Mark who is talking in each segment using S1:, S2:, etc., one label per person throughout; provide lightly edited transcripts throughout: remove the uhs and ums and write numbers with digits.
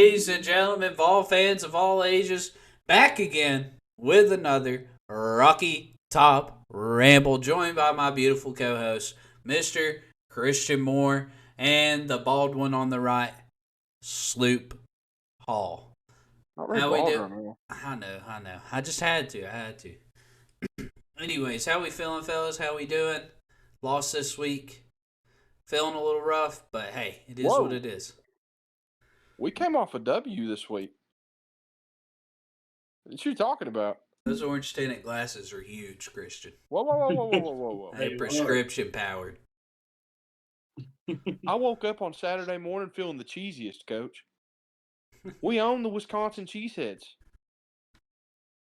S1: Ladies and gentlemen, Vol fans of all ages, back again with another Rocky Top Ramble, joined by my beautiful co host, Mr. Christian Moore, and the bald one on the right, Sloop Hall.
S2: Not very
S1: How we
S2: bald
S1: do?
S2: right now.
S1: I know. I just had to. I had to. Anyways, how we feeling, fellas? How we doing? Lost this week. Feeling a little rough, but hey, it is what
S2: Whoa.
S1: it is.
S2: We came off a W this week. What you talking about?
S1: Those orange tinted glasses are huge, Christian.
S2: Whoa, whoa, whoa, whoa, whoa, whoa, whoa, whoa.
S1: They're
S3: They are.
S1: prescription powered.
S2: I woke up on Saturday morning feeling the cheesiest, Coach. We own the Wisconsin Cheeseheads.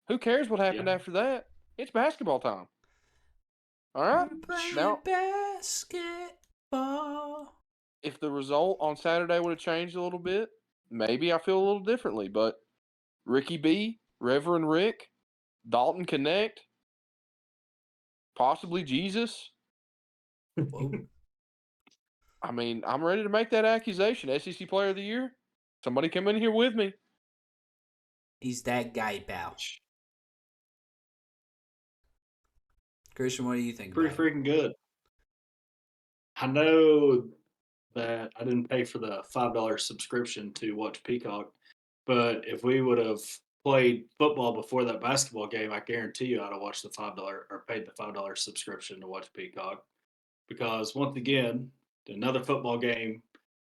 S2: Who cares what happened
S3: Yeah.
S2: after that? It's basketball time. All right? Now,
S1: Basketball.
S2: if the result on Saturday would have changed a little bit, maybe I feel a little differently. But Ricky B, Reverend Rick, Dalton Connect, possibly Jesus.
S1: Whoa.
S2: I mean, I'm ready to make that accusation. SEC Player of the Year. Somebody come in here with me.
S1: He's that guy, pal. Christian, what do you think
S3: Pretty
S1: about it?
S3: freaking good. I know that I didn't pay for the $5 subscription to watch Peacock, but if we would have played football before that basketball game, I guarantee you I'd have watched the $5 or paid the $5 subscription to watch Peacock. Because once again, another football game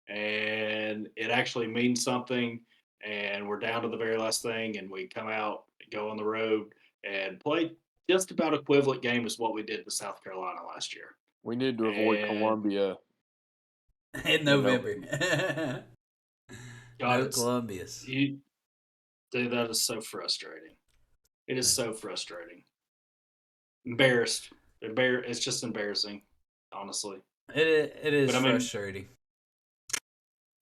S3: and it actually means something and we're down to the very last thing and we come out, go on the road and play just about equivalent game as what we did with South Carolina last year.
S2: We need to avoid
S3: And
S2: Columbia.
S1: In November.
S3: God,
S1: No Columbia's.
S3: dude, that is so frustrating. It is so frustrating. Embarrassed. It's just embarrassing, honestly.
S1: It is
S3: But I mean,
S1: frustrating.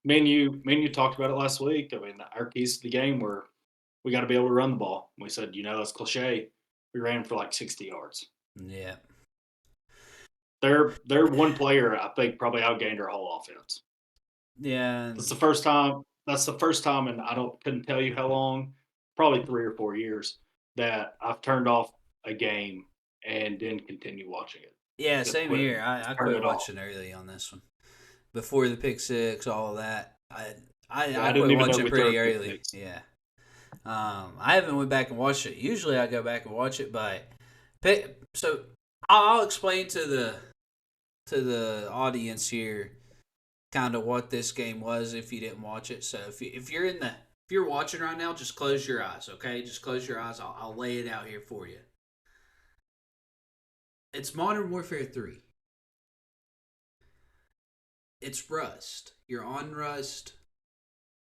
S3: me and you talked about it last week. I mean, our keys to the game were we got to be able to run the ball. We said, that's cliche. We ran for like 60 yards.
S1: Yeah.
S3: Their one player, I think, probably outgained our whole offense.
S1: Yeah.
S3: That's the first time. That's the first time, and couldn't tell you how long, probably 3 or 4 years, that I've turned off a game and didn't continue watching it.
S1: Yeah,
S3: Just
S1: same
S3: quit.
S1: here. I
S3: Turn
S1: quit
S3: it off.
S1: watching early on this one. Before the pick six, all of that. I
S3: didn't
S1: quit
S3: even know
S1: watching
S3: we
S1: pretty
S3: threw a pick
S1: early.
S3: six.
S1: Yeah. I haven't went back and watched it. Usually I go back and watch it, but so I'll explain to the audience here kind of what this game was if you didn't watch it. So if you're watching right now, just close your eyes, okay? Just close your eyes. I'll lay it out here for you. It's Modern Warfare 3. It's Rust. You're on Rust,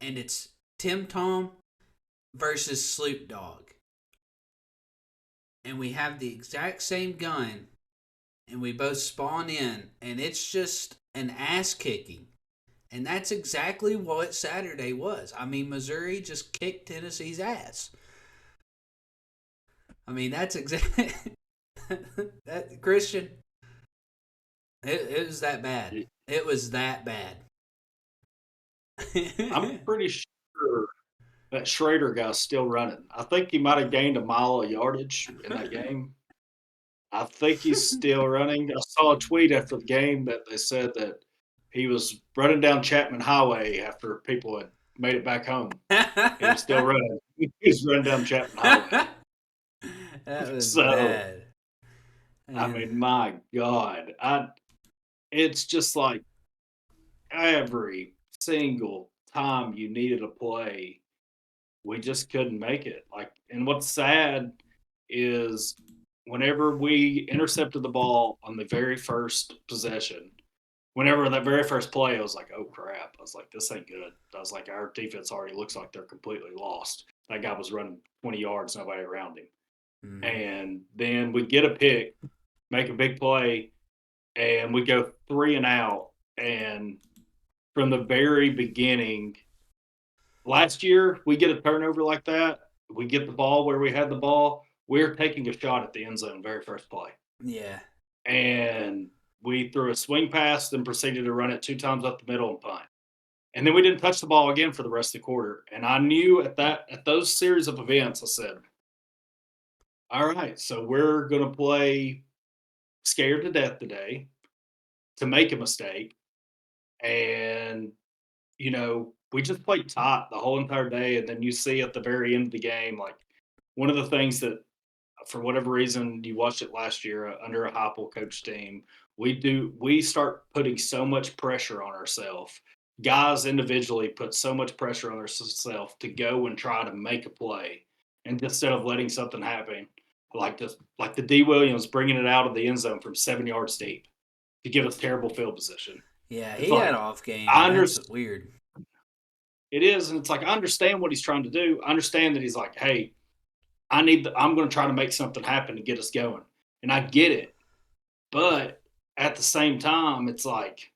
S1: and it's Tim Tom versus Sloop Dog. And we have the exact same gun, and we both spawn in, and it's just an ass kicking. And that's exactly what Saturday was. I mean, Missouri just kicked Tennessee's ass. I mean, that's exactly that Christian. It was that bad. It was that bad.
S3: I'm pretty sure that Schrader guy's still running. I think he might have gained a mile of yardage in that game. I think he's still running. I saw a tweet after the game that they said that he was running down Chapman Highway after people had made it back home. He was still running. He was running down Chapman Highway.
S1: That was
S3: So,
S1: bad.
S3: I mean, my God. It's just like every single time you needed a play, we just couldn't make it. And what's sad is whenever we intercepted the ball on the very first possession, whenever that very first play, I was like, oh crap. I was like, this ain't good. I was like, our defense already looks like they're completely lost. That guy was running 20 yards, nobody around him. And then we get a pick, make a big play, and we go 3 and out. And from the very beginning, last year, we get a turnover like that. We get the ball where we had the ball. We're taking a shot at the end zone very first play.
S1: Yeah.
S3: And we threw a swing pass, then proceeded to run it 2 times up the middle and punt. And then we didn't touch the ball again for the rest of the quarter. And I knew at those series of events, I said, all right, so we're going to play scared to death today to make a mistake. And, we just played tight the whole entire day. And then you see at the very end of the game, like one of the things that, for whatever reason, you watched it last year under a Heupel coach team, we start putting so much pressure on ourselves. Guys individually put so much pressure on themselves to go and try to make a play. And instead of letting something happen, like the D Williams bringing it out of the end zone from 7 yards deep to give us terrible field position.
S1: Yeah,
S3: It's
S1: he had
S3: like,
S1: an off game.
S3: I
S1: That's
S3: understand.
S1: weird.
S3: It is, and it's like I understand what he's trying to do. I understand that he's like, hey, I'm going to try to make something happen to get us going, and I get it. But at the same time, it's like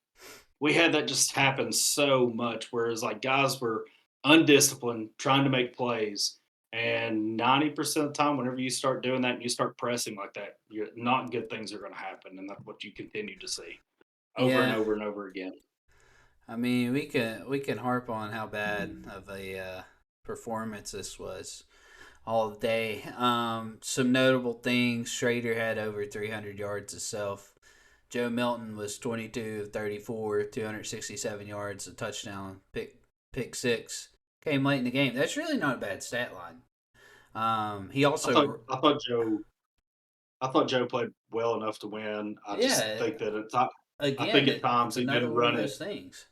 S3: we had that just happen so much. Whereas like guys were undisciplined, trying to make plays, and 90% of the time, whenever you start doing that and you start pressing like that, not good things are going to happen, and that's what you continue to see over and
S1: Yeah,
S3: over and over again.
S1: I mean we can harp on how bad of a performance this was all day. Some notable things: Schrader had over 300 yards himself. Joe Milton was 22 of 34, 267 yards, a touchdown, pick six. Came late in the game. That's really not a bad stat line. He
S3: I thought
S1: also,
S3: I thought Joe I thought Joe played well enough to win. I just
S1: yeah,
S3: think that I think
S1: again,
S3: at times
S1: it's
S3: he
S1: another
S3: didn't
S1: one of
S3: run it.
S1: those things.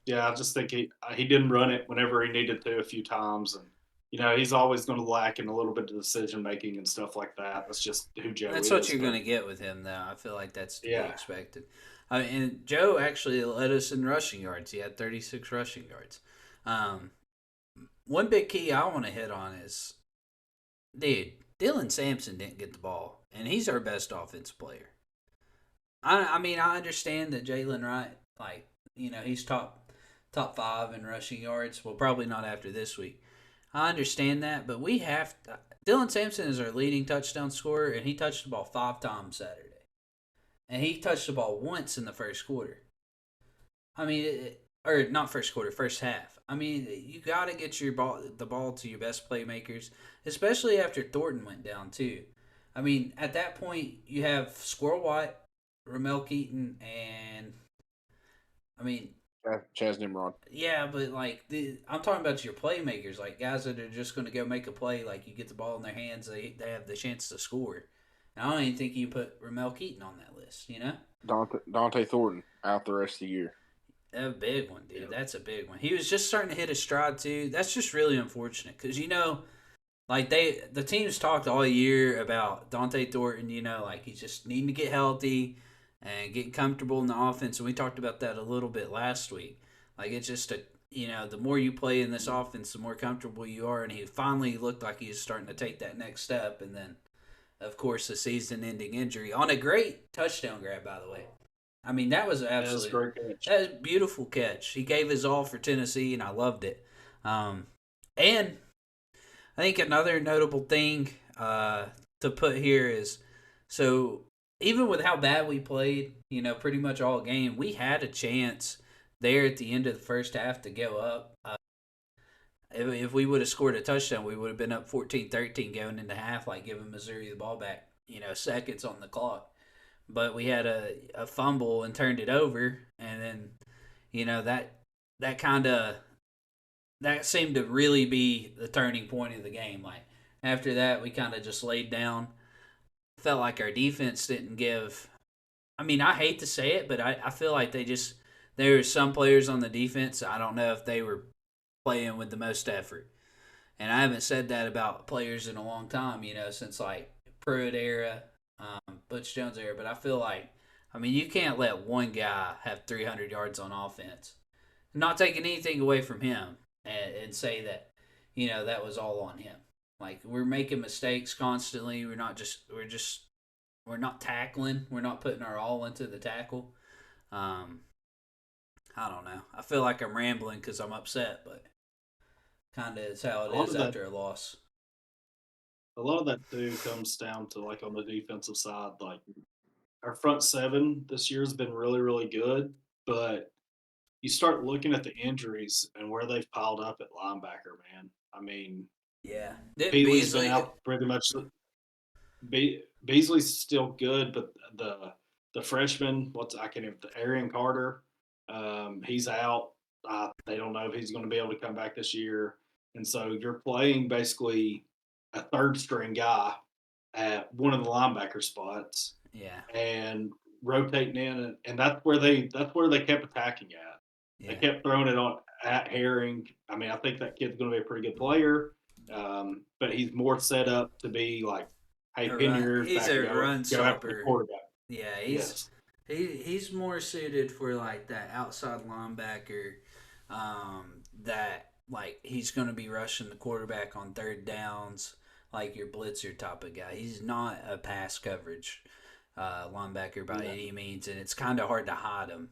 S3: Yeah, I just think he didn't run it whenever he needed to a few times, and he's always going to lack in a little bit of decision making and stuff like that. That's just who Joe
S1: That's what
S3: is.
S1: you're going
S3: But
S1: to get with him, though. I feel like that's to be
S3: yeah,
S1: expected. And Joe actually led us in rushing yards. He had 36 rushing yards. Um, One big key I want to hit on is, dude, Dylan Sampson didn't get the ball, and he's our best offensive player. I mean, I understand that Jalen Wright, like, he's top five in rushing yards. Well, probably not after this week. I understand that, but we have Dylan Sampson is our leading touchdown scorer, and he touched the ball 5 times Saturday, and he touched the ball once in the first quarter. I mean, or not first quarter, first half. I mean, you got to get the ball to your best playmakers, especially after Thornton went down too. I mean, at that point, you have Squirrel White, Ramel Keaton, and I mean,
S2: Chaz Nimrod.
S1: yeah, but like I'm talking about your playmakers, like guys that are just going to go make a play. Like you get the ball in their hands, they have the chance to score. And I don't even think you put Ramel Keaton on that list.
S2: Dante Thornton out the rest of the year.
S1: A big one, dude.
S3: yeah.
S1: That's a big one. He was just starting to hit his stride too. That's just really unfortunate because like the teams talked all year about Dante Thornton. Like he's just needing to get healthy and get comfortable in the offense. And we talked about that a little bit last week. Like it's just the more you play in this offense, the more comfortable you are. And he finally looked like he was starting to take that next step. And then, of course, the season-ending injury on a great touchdown grab, by the way. I mean, that was
S3: that was a
S1: absolutely
S3: great catch.
S1: that was a beautiful catch. He gave his all for Tennessee, and I loved it. And I think another notable thing to put here is, so even with how bad we played, pretty much all game, we had a chance there at the end of the first half to go up. If we would have scored a touchdown, we would have been up 14-13 going into half, like giving Missouri the ball back, seconds on the clock. But we had a fumble and turned it over, and then that kind of that seemed to really be the turning point of the game. Like after that, we kind of just laid down. Felt like our defense didn't give. I mean, I hate to say it, but I feel like there were some players on the defense. I don't know if they were playing with the most effort. And I haven't said that about players in a long time, since like Pruitt era, Butch Jones era. But I feel like, I mean, you can't let one guy have 300 yards on offense. Not taking anything away from him and say that, that was all on him. Like we're making mistakes constantly. We're not tackling. We're not putting our all into the tackle. Um, I don't know. I feel like I'm rambling because I'm upset, but kind of is how
S3: A
S1: it
S3: lot
S1: is
S3: of that,
S1: after a loss.
S3: a lot of that too comes down to like on the defensive side, like our front seven this year has been really, really good, but you start looking at the injuries and where they've piled up at linebacker, man. I mean,
S1: Yeah. Didn't
S3: Beasley's been
S1: Beasley?
S3: out pretty much. Beasley's still good, but the freshman, I can't even, Arian Carter, he's out. They don't know if he's going to be able to come back this year, and so you're playing basically a third string guy at one of the linebacker spots
S1: Yeah.
S3: and rotating in, and that's where they kept attacking at. They
S1: Yeah.
S3: kept throwing it on at Herring. I mean, I think that kid's going to be a pretty good player, but he's more set up to be like, hey, pin your ears
S1: He's
S3: back
S1: a
S3: and
S1: run
S3: go after the
S1: stopper.
S3: quarterback.
S1: Yeah,
S3: Yes.
S1: he's more suited for like that outside linebacker, that like he's going to be rushing the quarterback on third downs, like your blitzer type of guy. He's not a pass coverage linebacker by
S3: Yeah.
S1: any means, and it's kind of hard to hide him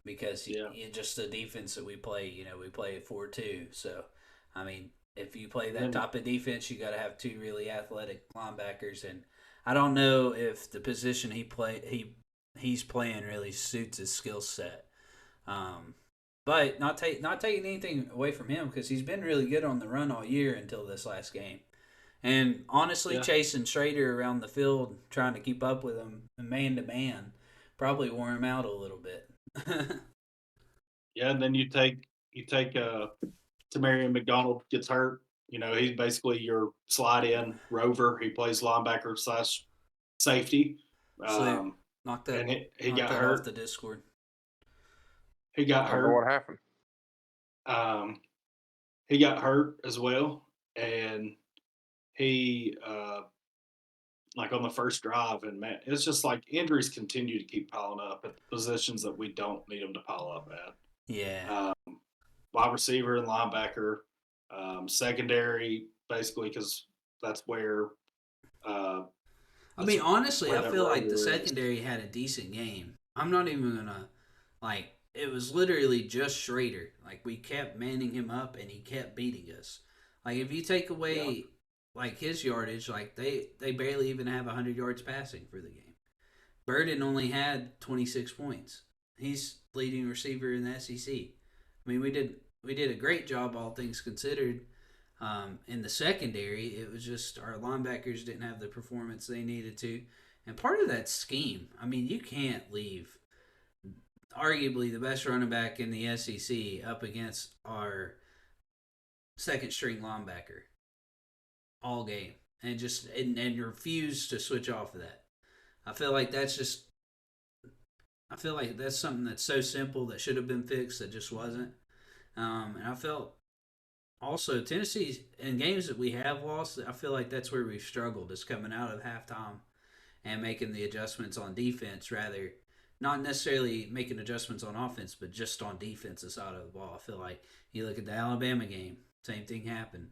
S1: because
S3: Yeah.
S1: just the defense that we play. We play 4-2, so I mean, if you play that
S3: And
S1: type of defense, you got to have two really athletic linebackers, and I don't know if the position he's playing really suits his skill set. But not taking anything away from him because he's been really good on the run all year until this last game. And honestly,
S3: yeah,
S1: chasing Schrader around the field, trying to keep up with him man to man, probably wore him out a little bit.
S3: yeah, and then you take Tamarian McDonald gets hurt. He's basically your slide in rover. He plays linebacker slash safety.
S1: Salute. Knock
S3: And
S1: that
S3: he
S1: knock
S3: got
S1: that off
S3: hurt.
S1: the Discord.
S3: He got
S2: I don't know what
S3: hurt.
S2: happened.
S3: He got hurt as well, and he like on the first drive, and man, it's just like injuries continue to keep piling up at positions that we don't need them to pile up at.
S1: Yeah.
S3: Wide receiver and linebacker, secondary, basically, because that's uh,
S1: I mean, honestly,
S3: where
S1: I
S3: that
S1: feel like the
S3: rover is.
S1: secondary had a decent game. I'm not even gonna like. It was literally just Schrader. Like we kept manning him up, and he kept beating us. Like if you take
S3: Yeah,
S1: away like his yardage, like they barely even have 100 yards passing for the game. Burden only had 26 points. He's leading receiver in the SEC. I mean, we did a great job, all things considered. In the secondary, it was just our linebackers didn't have the performance they needed to, and part of that scheme. I mean, you can't leave arguably the best running back in the SEC up against our second string linebacker all game, and refuse to switch off of that. I feel like that's just I feel like that's something that's so simple that should have been fixed that just wasn't. And I felt also Tennessee in games that we have lost, I feel like that's where we've struggled is coming out of halftime and making the adjustments on defense rather not necessarily making adjustments on offense, but just on defensive side of the ball. I feel like you look at the Alabama game, same thing happened.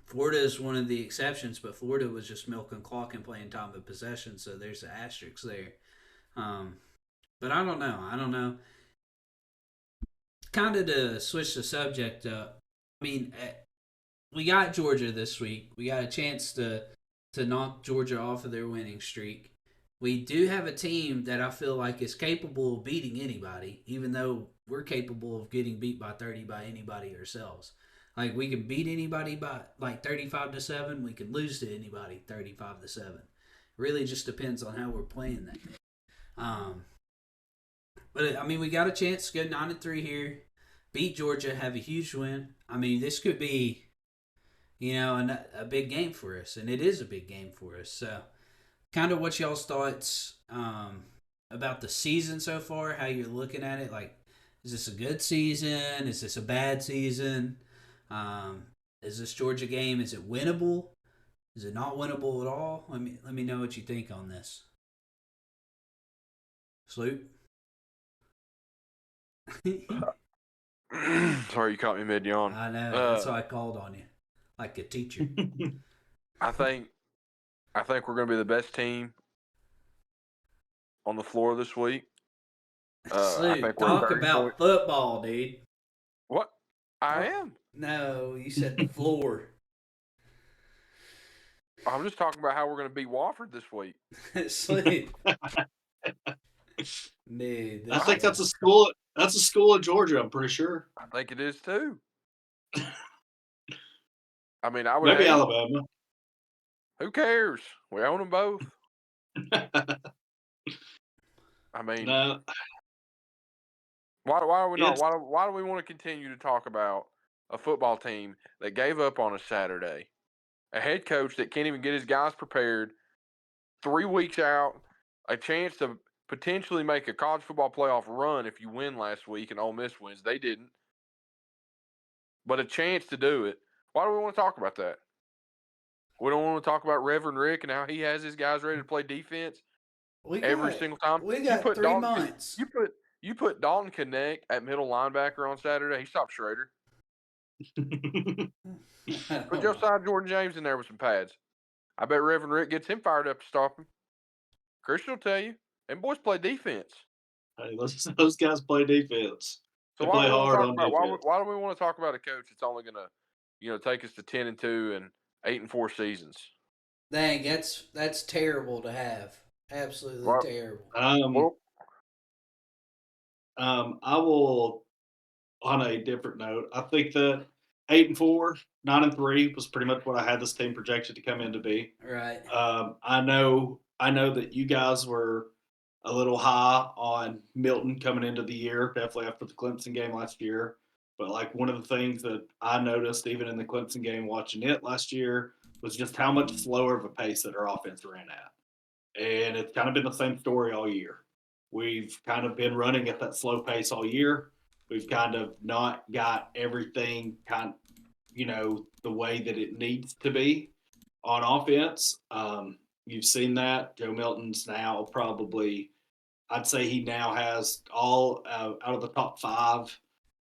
S1: Florida is one of the exceptions, but Florida was just milking clock and playing time of possession, so there's an asterisk there. Um, but I don't know. Kind of to switch the subject up. I mean, we got Georgia this week. We got a chance to knock Georgia off of their winning streak. We do have a team that I feel like is capable of beating anybody, even though we're capable of getting beat by 30 by anybody ourselves. Like we can beat anybody by like 35-7. We can lose to anybody 35-7. Really just depends on how we're playing that day. But I mean, we got a chance to go 9-3 here, beat Georgia, have a huge win. I mean, this could be, a big game for us, and it is a big game for us. So, kind of what y'all's thoughts about the season so far? How you're looking at it? Like, is this a good season? Is this a bad season? Is this Georgia game? Is it winnable? Is it not winnable at all? Let me know what you think on this. Sloop.
S2: Sorry, you caught me mid yawn.
S1: I know. That's why I called on you, like a teacher.
S2: I think we're going to be the best team on the floor this week. I think we're
S1: Talk
S2: 30
S1: about
S2: points.
S1: football, dude.
S2: What? I am.
S1: No, you said the floor.
S2: I'm just talking about how we're going to beat Wofford this week.
S1: Sleep. Dude,
S3: I think that's a school. That's a school in Georgia, I'm pretty sure.
S2: I think it is too. I mean, I would
S3: Maybe
S2: hate.
S3: Alabama.
S2: Who cares? We own them both. I mean,
S3: No,
S2: why are we not?
S3: it's
S2: Why do we want to continue to talk about a football team that gave up on a Saturday, a head coach that can't even get his guys prepared, 3 weeks out, a chance to potentially make a college football playoff run if you win last week and Ole Miss wins. They didn't, but a chance to do it. Why do we want to talk about that? We don't want to talk about Reverend Rick and how he has his guys ready to play defense every single time.
S1: We
S2: You
S1: got
S2: put
S1: 3 months.
S2: You put Dalton Connect at middle linebacker on Saturday. He stopped Schrader. Put Josiah Jordan James in there with some pads. I bet Reverend Rick gets him fired up to stop him. Christian will tell you, and boys play defense.
S3: hey, those guys play defense.
S2: So
S3: They play hard on defense.
S2: why do we want to talk about a coach that's only going to, take us to 10-2 and 8-4 seasons?
S1: Dang, that's terrible to have. Absolutely
S2: Well,
S1: terrible.
S2: Well,
S3: I will, on a different note, I think that 8-4, 9-3 was pretty much what I had this team projected to come in to be.
S1: Right.
S3: I know that you guys were a little high on Milton coming into the year, definitely after the Clemson game last year. But like one of the things that I noticed even in the Clemson game watching it last year was just how much slower of a pace that our offense ran at. And it's kind of been the same story all year. We've kind of been running at that slow pace all year. We've kind of not got everything the way that it needs to be on offense. You've seen that. Joe Milton's now probably, I'd say he now has all out of the top 5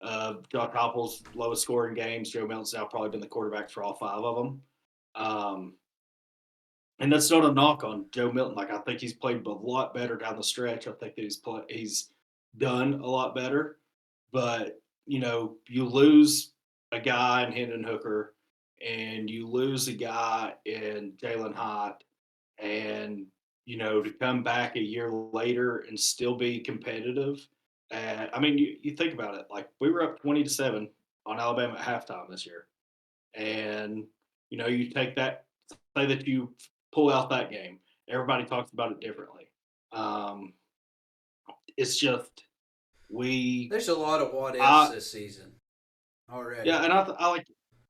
S3: Josh Heupel's lowest scoring games. Joe Milton's now probably been the quarterback for all 5 of them. And that's not a knock on Joe Milton. Like I think he's played a lot better down the stretch. I think that he's done a lot better. But you lose a guy in Hendon Hooker, and you lose a guy in Jalen Hyatt, and to come back a year later and still be competitive. I mean, you think about it. Like we were up 20-7 on Alabama at halftime this year, and you take that, say that you pull out that game. Everybody talks about it differently. It's just
S1: There's a lot of what ifs this season already.
S3: Yeah, and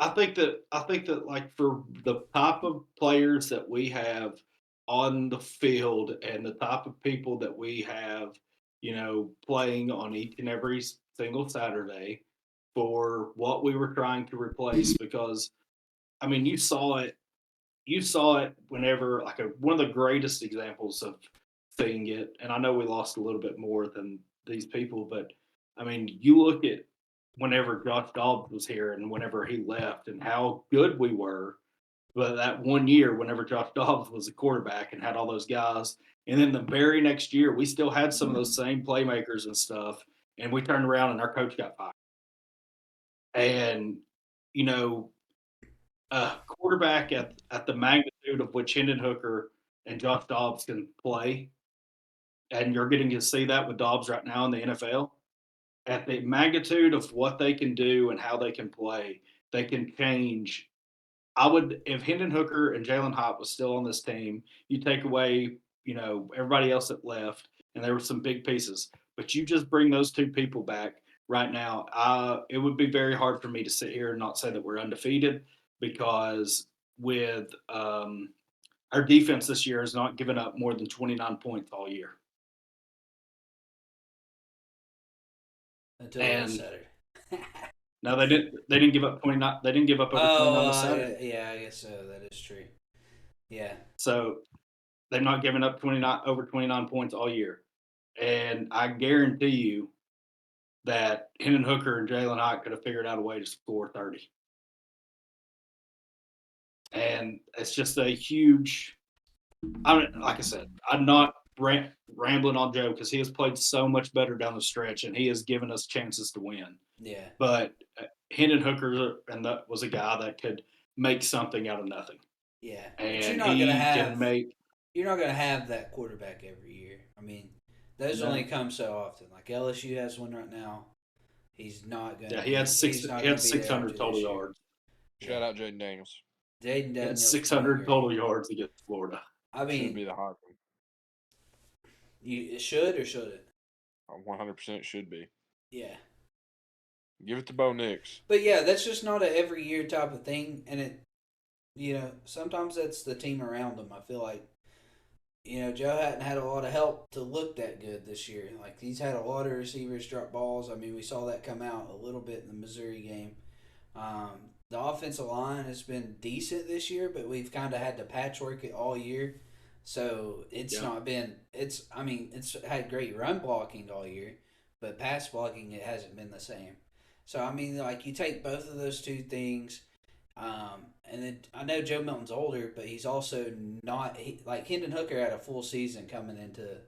S3: I think that like for the type of players that we have on the field and the type of people that we have, playing on each and every single Saturday for what we were trying to replace, because I mean you saw it whenever like one of the greatest examples of seeing it, and I know we lost a little bit more than these people, but I mean you look at whenever Josh Dobbs was here and whenever he left and how good we were. But that one year, whenever Josh Dobbs was the quarterback and had all those guys, and then the very next year, we still had some of those same playmakers and stuff, and we turned around and our coach got fired. And a quarterback at the magnitude of which Hendon Hooker and Josh Dobbs can play, and you're getting to see that with Dobbs right now in the NFL. At the magnitude of what they can do and how they can play, they can change. If Hendon Hooker and Jalen Hyatt was still on this team, you take away, everybody else that left, and there were some big pieces. But you just bring those 2 people back right now. It would be very hard for me to sit here and not say that we're undefeated, because with our defense this year has not given up more than 29 points all year.
S1: Until last Saturday.
S3: No, they didn't. They didn't give up 29. They didn't give up over 29 this Saturday.
S1: Yeah, I guess so. That is true. Yeah.
S3: So they've not given up over 29 points all year, and I guarantee you that Hendon Hooker and Jalen Hyatt could have figured out a way to score 30. And it's just a huge. Like I said, I'm not rambling on Joe because he has played so much better down the stretch, and he has given us chances to win.
S1: Yeah.
S3: But Hendon Hooker and that was a guy that could make something out of nothing.
S1: Yeah.
S3: And
S1: you're not gonna have that quarterback every year. I mean, Those
S3: Yeah.
S1: only come so often. Like LSU has one right now. He's not going.
S3: Yeah, he had
S1: He's not
S3: he
S1: gonna
S3: had
S1: be there
S3: 600
S1: after
S3: total
S1: this year.
S3: yards.
S2: Shout out Jaden Daniels.
S1: Jaden
S3: He had
S1: Daniels.
S3: 600
S1: playing
S3: total
S1: great.
S3: yards against Florida.
S1: I
S2: Should
S1: mean,
S2: be the Heisman.
S1: it should or shouldn't?
S2: 100% should be.
S1: Yeah.
S2: Give it to Bo Nix.
S1: But yeah, that's just not a every year type of thing, and it, sometimes that's the team around him. I feel like, Joe hadn't had a lot of help to look that good this year. Like he's had a lot of receivers drop balls. I mean, we saw that come out a little bit in the Missouri game. The offensive line has been decent this year, but we've kind of had to patchwork it all year. So it's not been. It's had great run blocking all year, but pass blocking it hasn't been the same. So I mean, like you take both of those two things, and then I know Joe Milton's older, but he's also not like Hendon Hooker had a full season coming into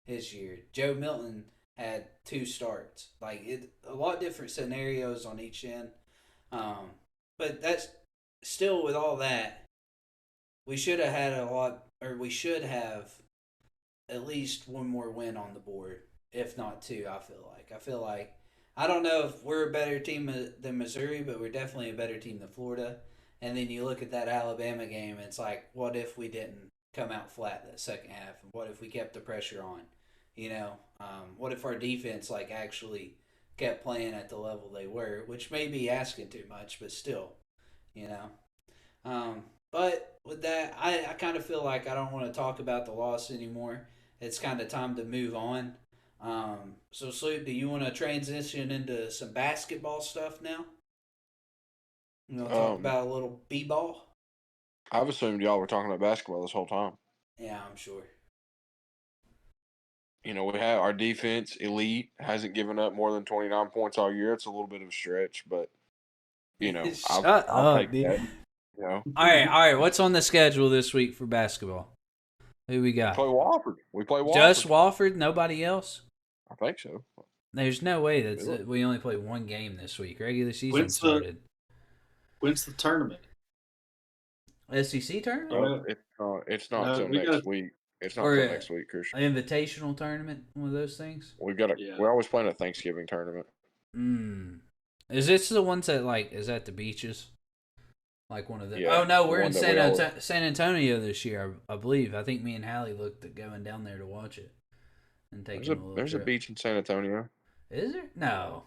S1: his year. Joe Milton had 2 starts. Like a lot different scenarios on each end. But that's still with all that, we should have had we should have at least one more win on the board, if not 2. I feel like I don't know if we're a better team than Missouri, but we're definitely a better team than Florida. And then you look at that Alabama game, and it's like, what if we didn't come out flat that second half? And what if we kept the pressure on? What if our defense actually kept playing at the level they were, which may be asking too much, but still, you know. But with that, I kind of feel like I don't want to talk about the loss anymore. It's kind of time to move on. So, Sloop, do you want to transition into some basketball stuff now? You want to talk about a little b-ball?
S2: I've assumed y'all were talking about basketball this whole time.
S1: Yeah, I'm sure.
S2: We have our defense elite, hasn't given up more than 29 points all year. It's a little bit of a stretch, but I'll take
S1: dude.
S2: that.
S1: All right. What's on the schedule this week for basketball? Who we got?
S2: We play Wofford.
S1: Just Wofford, nobody else?
S2: I think so.
S1: There's no way that we only play one game this week. Regular season started.
S3: When's the tournament?
S1: SEC tournament?
S2: It's not until next week. It's not until next week, Christian.
S1: An invitational tournament, one of those things?
S2: We're always playing a Thanksgiving tournament.
S1: Is this the ones that is at the beaches? Like one of the.
S2: Yeah,
S1: oh no, we're in San Antonio this year, I believe. I think me and Hallie looked at going down there to watch it and taking a little
S2: There's
S1: trip.
S2: a beach in San Antonio.
S1: Is there? No.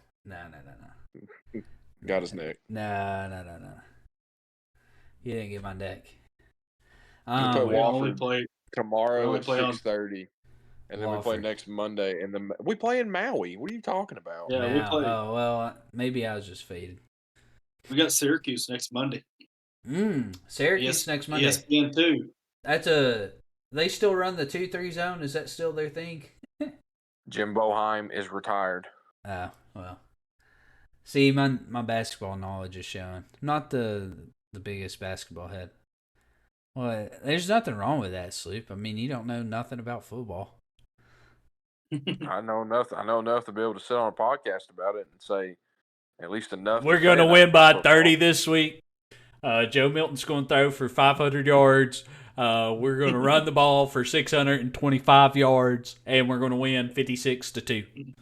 S2: Got his neck.
S1: No. You didn't get my neck.
S2: We play tomorrow at 6:30, and then we play next Monday. And we play in Maui. What are you talking about?
S3: Yeah, we play.
S1: Oh well, maybe I was just faded.
S3: We got Syracuse next Monday.
S1: Syracuse next Monday.
S3: ESPN 2.
S1: They still run the 2-3 zone. Is that still their thing?
S2: Jim Boeheim is retired.
S1: Oh well. See, my basketball knowledge is showing. I'm not the biggest basketball head. Well, there's nothing wrong with that, Sloop. I mean, you don't know nothing about football.
S2: I know enough. I know enough to be able to sit on a podcast about it and say at least enough.
S1: We're going to win by 30 this week. Joe Milton's going to throw for 500 yards. We're going to run the ball for 625 yards, and we're going to win 56-2.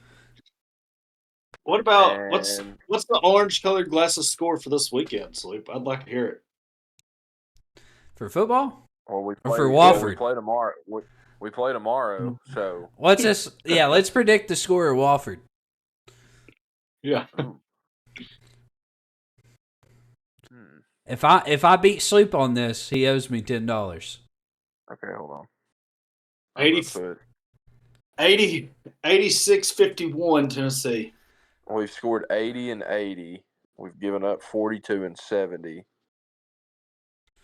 S3: What about what's the orange-colored glasses score for this weekend, Sloop? I'd like to hear it.
S1: For football?
S2: Or
S1: for Wofford?
S2: We play tomorrow. We play tomorrow. So
S1: what's this? Yeah, let's predict the score at Wofford.
S3: Yeah.
S1: If I beat Sloop on this, he owes me $10.
S2: Okay, hold on.
S3: 86-51 Tennessee.
S2: We've scored 80 and 80. We've given up 42 and 70.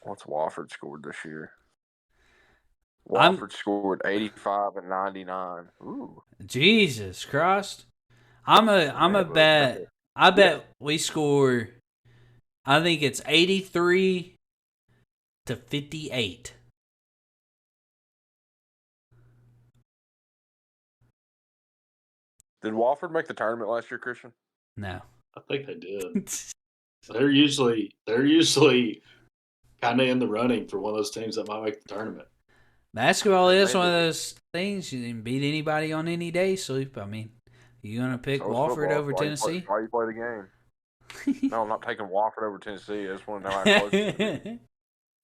S2: What's Wofford scored this year? Wofford scored 85 and 99. Ooh. Jesus
S1: Christ. I bet we score, I think it's 83-58.
S2: Did Wofford make the tournament last year, Christian?
S1: No.
S3: I think they did. They're usually kind of in the running for one of those teams that might make the tournament.
S1: Basketball is
S2: Man,
S1: one of those things you can beat anybody on any day, Sloop. I mean, you gonna pick
S2: so is
S1: Wofford
S2: football.
S1: over Tennessee?
S2: Why you play the game? No, I'm not taking Wofford over Tennessee. I just want to know how close it's going to be.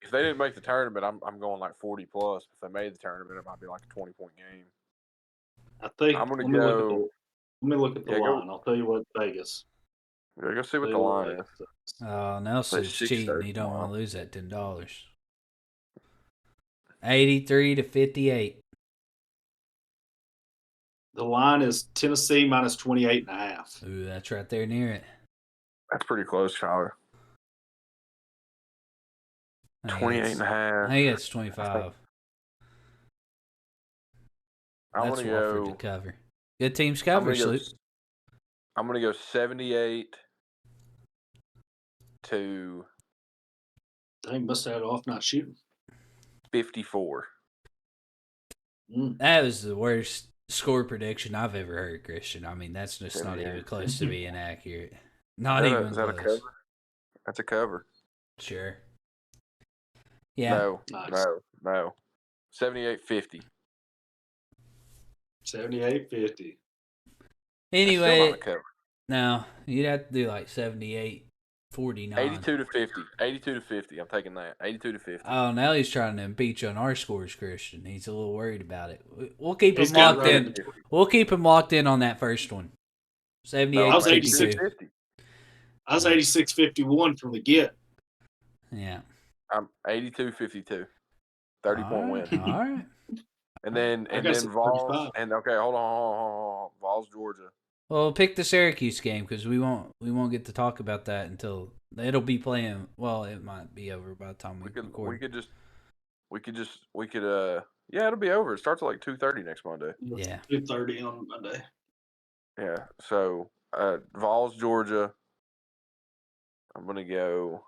S2: If they didn't make the tournament, I'm going like 40 plus. If they made the tournament, it might be like a 20-point game.
S3: I think.
S2: I'm going
S3: Let
S2: to
S3: me
S2: go.
S3: look at the line. I'll tell you what Vegas.
S2: Yeah, go see what the line is.
S1: Oh, Nelson's
S2: Say
S1: cheating.
S2: 6:30
S1: He don't want
S2: tomorrow.
S1: to lose that $10. 83-58.
S3: The line is Tennessee minus 28.5.
S1: Ooh, that's right there near it.
S2: That's pretty close, Tyler. 28.5.
S1: I think it's 25.
S2: I'm
S1: That's
S2: going to
S1: Wofford to
S2: go.
S1: cover. Good teams
S2: I'm
S1: cover,
S2: going to go.
S1: Sloop.
S2: I'm going to go 78 to
S3: They must have had off not shooting.
S2: 54.
S1: That was the worst score prediction I've ever heard, Christian. I mean, that's just not even
S2: 78.
S1: close to being accurate. Not even
S2: Is that a
S1: close.
S2: cover? That's a cover.
S1: Sure. Yeah.
S2: No,
S3: Nice.
S2: no. 78-50.
S3: 78-50.
S1: Anyway,
S2: cover.
S1: no, you'd have to do like 78-49.
S2: 82 to 50. 82 to 50. I'm taking that. 82 to 50.
S1: Oh, now he's trying to impeach on our scores, Christian. He's a little worried about it. We'll keep
S3: He's
S1: him
S3: got it
S1: locked
S3: right
S1: in. We'll keep him locked in on that first one.
S2: No,
S1: 78-52.
S2: 50.
S3: I was 86-51 from the get.
S1: Yeah.
S2: I'm 82-52. 30-point win.
S1: All right.
S2: And then Vols
S3: 35.
S2: and okay, hold on. Vols, Georgia.
S1: Well, pick the Syracuse game because we won't get to talk about that until it'll be playing. Well, it might be over by the time we record.
S2: Yeah, it'll be over. It starts at like 2:30 next Monday.
S1: Yeah.
S3: 2:30 on Monday.
S2: Yeah. So Vols, Georgia. I'm gonna go.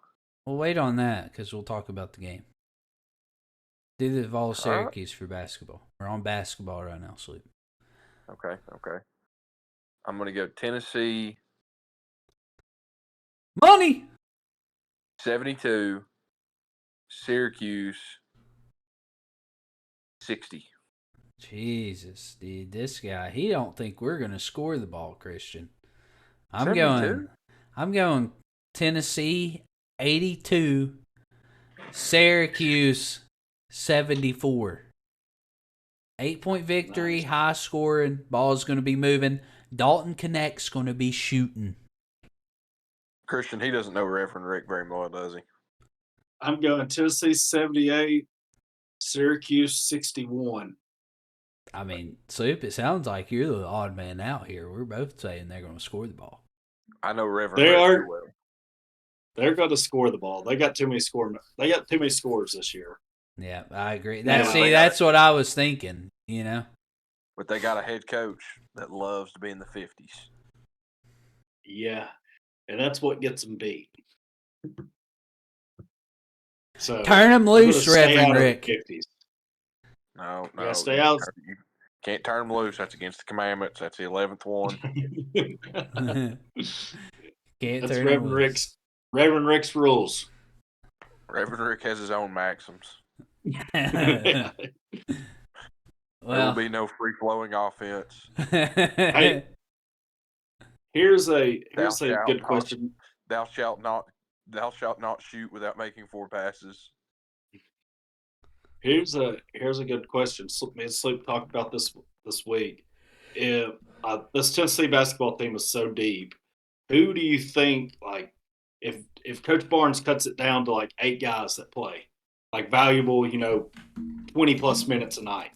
S1: We'll wait on that because we'll talk about the game. Do the Vols Syracuse for basketball. We're on basketball right now, Sleep.
S2: Okay. I'm gonna go Tennessee.
S1: Money.
S2: 72. Syracuse. 60.
S1: Jesus, dude, this guy, he don't think we're gonna score the ball, Christian. I'm
S2: 72?
S1: going Tennessee 82, Syracuse 74. 8-point victory,
S3: Nice.
S1: high scoring, ball's gonna be moving. Dalton Connect's gonna be shooting.
S2: Christian, he doesn't know Reverend Rick very well, does he?
S3: I'm going Tennessee 78, Syracuse 61.
S1: I mean, Sloop, it sounds like you're the odd man out here. We're both saying they're going to score the ball.
S2: I know Reverend Rick too well.
S3: They're going to score the ball. They got too many scores this year.
S1: Yeah, I agree.
S2: Yeah,
S1: That's what I was thinking, you know.
S2: But they got a head coach that loves to be in the 50s.
S3: Yeah, and that's what gets them beat. So
S1: turn them loose, Reverend Rick.
S3: 50s.
S2: No.
S3: Yeah, stay out.
S2: You can't turn them loose. That's against the commandments. That's the 11th one.
S1: Can't
S3: That's
S1: turn them loose.
S3: Reverend Rick's rules.
S2: Reverend Rick has his own maxims.
S3: Yeah.
S2: There will be no free-flowing offense.
S3: Hey, here's a good question.
S2: Thou shalt not shoot without making 4 passes.
S3: Here's a good question. Me and Sleep talked about this week. If this Tennessee basketball team is so deep, who do you think, like, if Coach Barnes cuts it down to like 8 guys that play, like valuable, 20 plus minutes a night,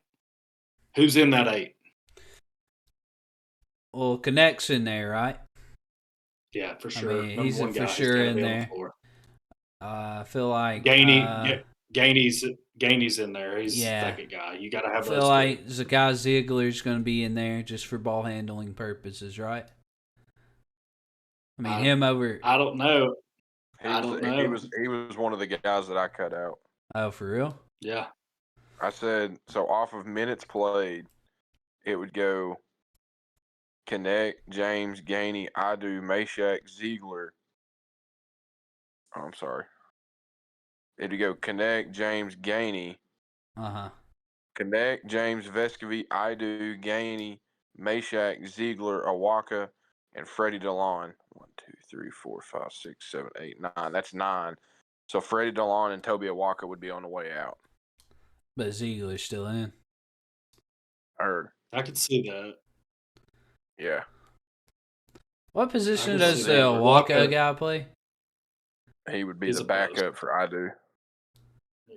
S3: who's in that 8?
S1: Well, Connect's in there, right?
S3: Yeah, for sure.
S1: I mean, he's for sure in there. I feel like
S3: Gainey's in there. He's the second guy. You got to have. I feel like
S1: Zakai Ziegler's going to be in there just for ball handling purposes, right? I mean, him over.
S3: I don't know.
S2: He was one of the guys that I cut out.
S1: Oh, for real?
S3: Yeah.
S2: I said so off of minutes played, it would go Connect, James, Gainey, Adu, Meshack, Ziegler. Oh, I'm sorry. It'd go Connect, James, Gainey. Connect, James, Vescovy, Idu, Gainey, Meshack, Ziegler, Awaka, and Freddie DeLon. 1, 2, 3, 4, 5, 6, 7, 8, 9. That's 9. So Freddie DeLon and Toby Awaka would be on the way out.
S1: But Ziegler's still in.
S2: Or
S3: I could see that.
S2: yeah.
S1: What position
S3: can
S1: does
S3: see
S1: the
S3: that.
S1: Waka
S3: Walker-
S1: guy play?
S2: He would be
S3: He's
S2: the
S3: a post.
S2: backup for Idu.
S3: Yeah.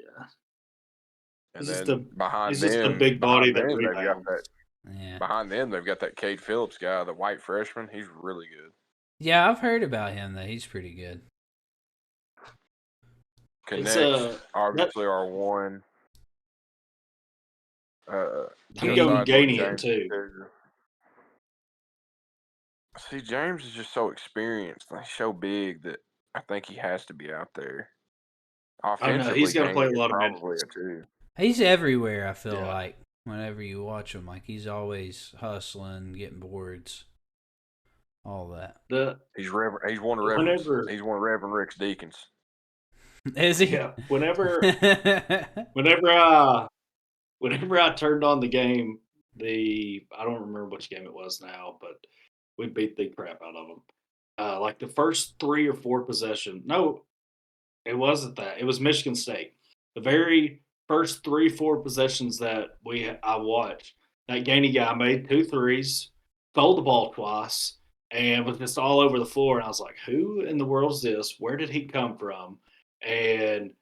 S2: And
S3: He's just
S2: then behind
S3: he's just a
S2: them,
S3: big body that
S2: they've got
S3: rebounds.
S2: that.
S1: Yeah.
S2: Behind them, they've got that Cade Phillips guy, the white freshman. He's really good.
S1: Yeah, I've heard about him, though. He's pretty good.
S2: Connect, obviously, our one.
S3: I'm going Gainey in too.
S2: See, James is just so experienced. He's so big that I think he has to be out there. Offensively,
S3: he's got to play a
S2: Gainey
S3: lot of
S2: probably
S3: minutes.
S2: too.
S1: He's everywhere, I feel
S3: Yeah.
S1: like. Whenever you watch him, like he's always hustling, getting boards, all that.
S2: He's one of Reverend.
S3: Whenever-
S2: He's one of Reverend Rick's deacons.
S1: Is he?
S3: Yeah. Whenever I turned on the game, I don't remember which game it was now, but we beat the crap out of them. Like the first 3 or 4 possession. No, it wasn't that. It was Michigan State. The very first 3, 4 possessions that I watched, that Gainey guy made 2 threes, stole the ball twice, and was just all over the floor. And I was like, "Who in the world is this? Where did he come from?" And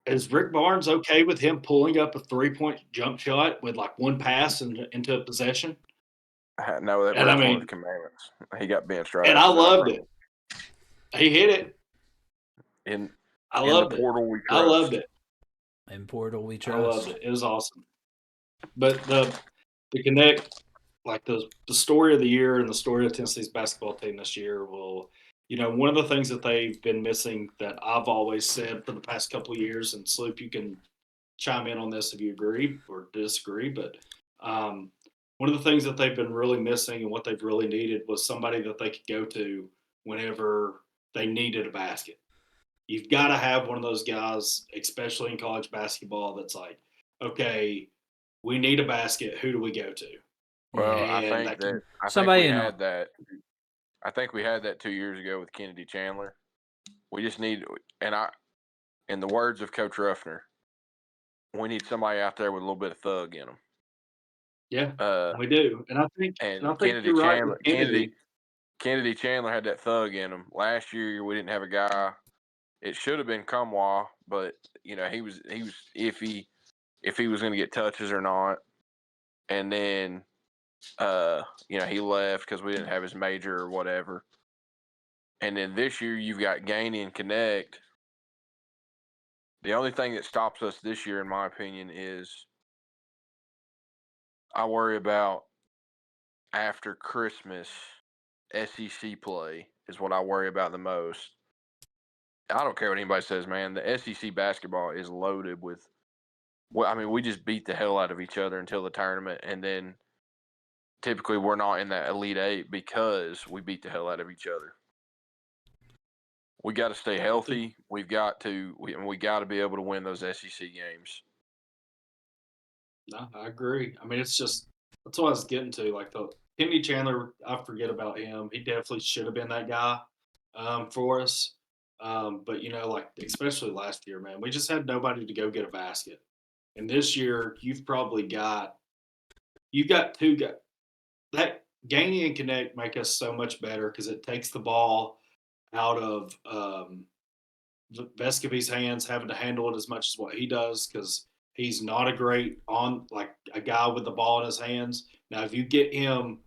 S3: is Rick Barnes okay with him pulling up a 3-point jump shot with like one pass into a possession?
S2: No, that
S3: And
S2: was
S3: I
S2: one
S3: mean-
S2: of the commandments. He got benched right.
S3: And I loved it. He hit it.
S2: In
S3: I
S2: in
S3: loved
S2: the
S3: it.
S2: portal, we
S3: I
S2: trust.
S3: loved it.
S1: In Portal, we
S3: I
S1: trust.
S3: loved it. It was awesome. But the Connect, like the story of the year and the story of Tennessee's basketball team this year will, one of the things that they've been missing that I've always said for the past couple of years, and Sloop, you can chime in on this if you agree or disagree, but one of the things that they've been really missing and what they've really needed was somebody that they could go to whenever they needed a basket. You've got to have one of those guys, especially in college basketball, that's like, okay, we need a basket. Who do we go to?
S2: Well,
S1: Yeah.
S2: I
S3: And
S2: think
S3: that
S2: that
S1: somebody
S2: we
S1: in
S2: had that. I think we had that 2 years ago with Kennedy Chandler. We just need, in the words of Coach Ruffner, we need somebody out there with a little bit of thug in them.
S3: Yeah, we do. And I think
S2: Kennedy
S3: you're right
S2: Chandler,
S3: with Kennedy.
S2: Kennedy Chandler had that thug in him. Last year we didn't have a guy. It should have been Kumwa, but he was iffy if he was going to get touches or not. And then he left because we didn't have his major or whatever. And then this year you've got Gainey and Connect. The only thing that stops us this year, in my opinion, is I worry about after Christmas SEC play is what I worry about the most. I don't care what anybody says, man. The SEC basketball is loaded with. Well, I mean, we just beat the hell out of each other until the tournament, and then typically we're not in that Elite Eight because we beat the hell out of each other. We got to stay healthy. We got to be able to win those SEC games.
S3: No, I agree. I mean, it's just that's what I was getting to. Like the Kennedy Chandler, I forget about him. He definitely should have been that guy for us. But like especially last year, man, we just had nobody to go get a basket. And this year, you've got 2 guys. That Gainey and Connect make us so much better because it takes the ball out of Vescovy's hands, having to handle it as much as what he does because he's not a great like a guy with the ball in his hands. Now, if you get him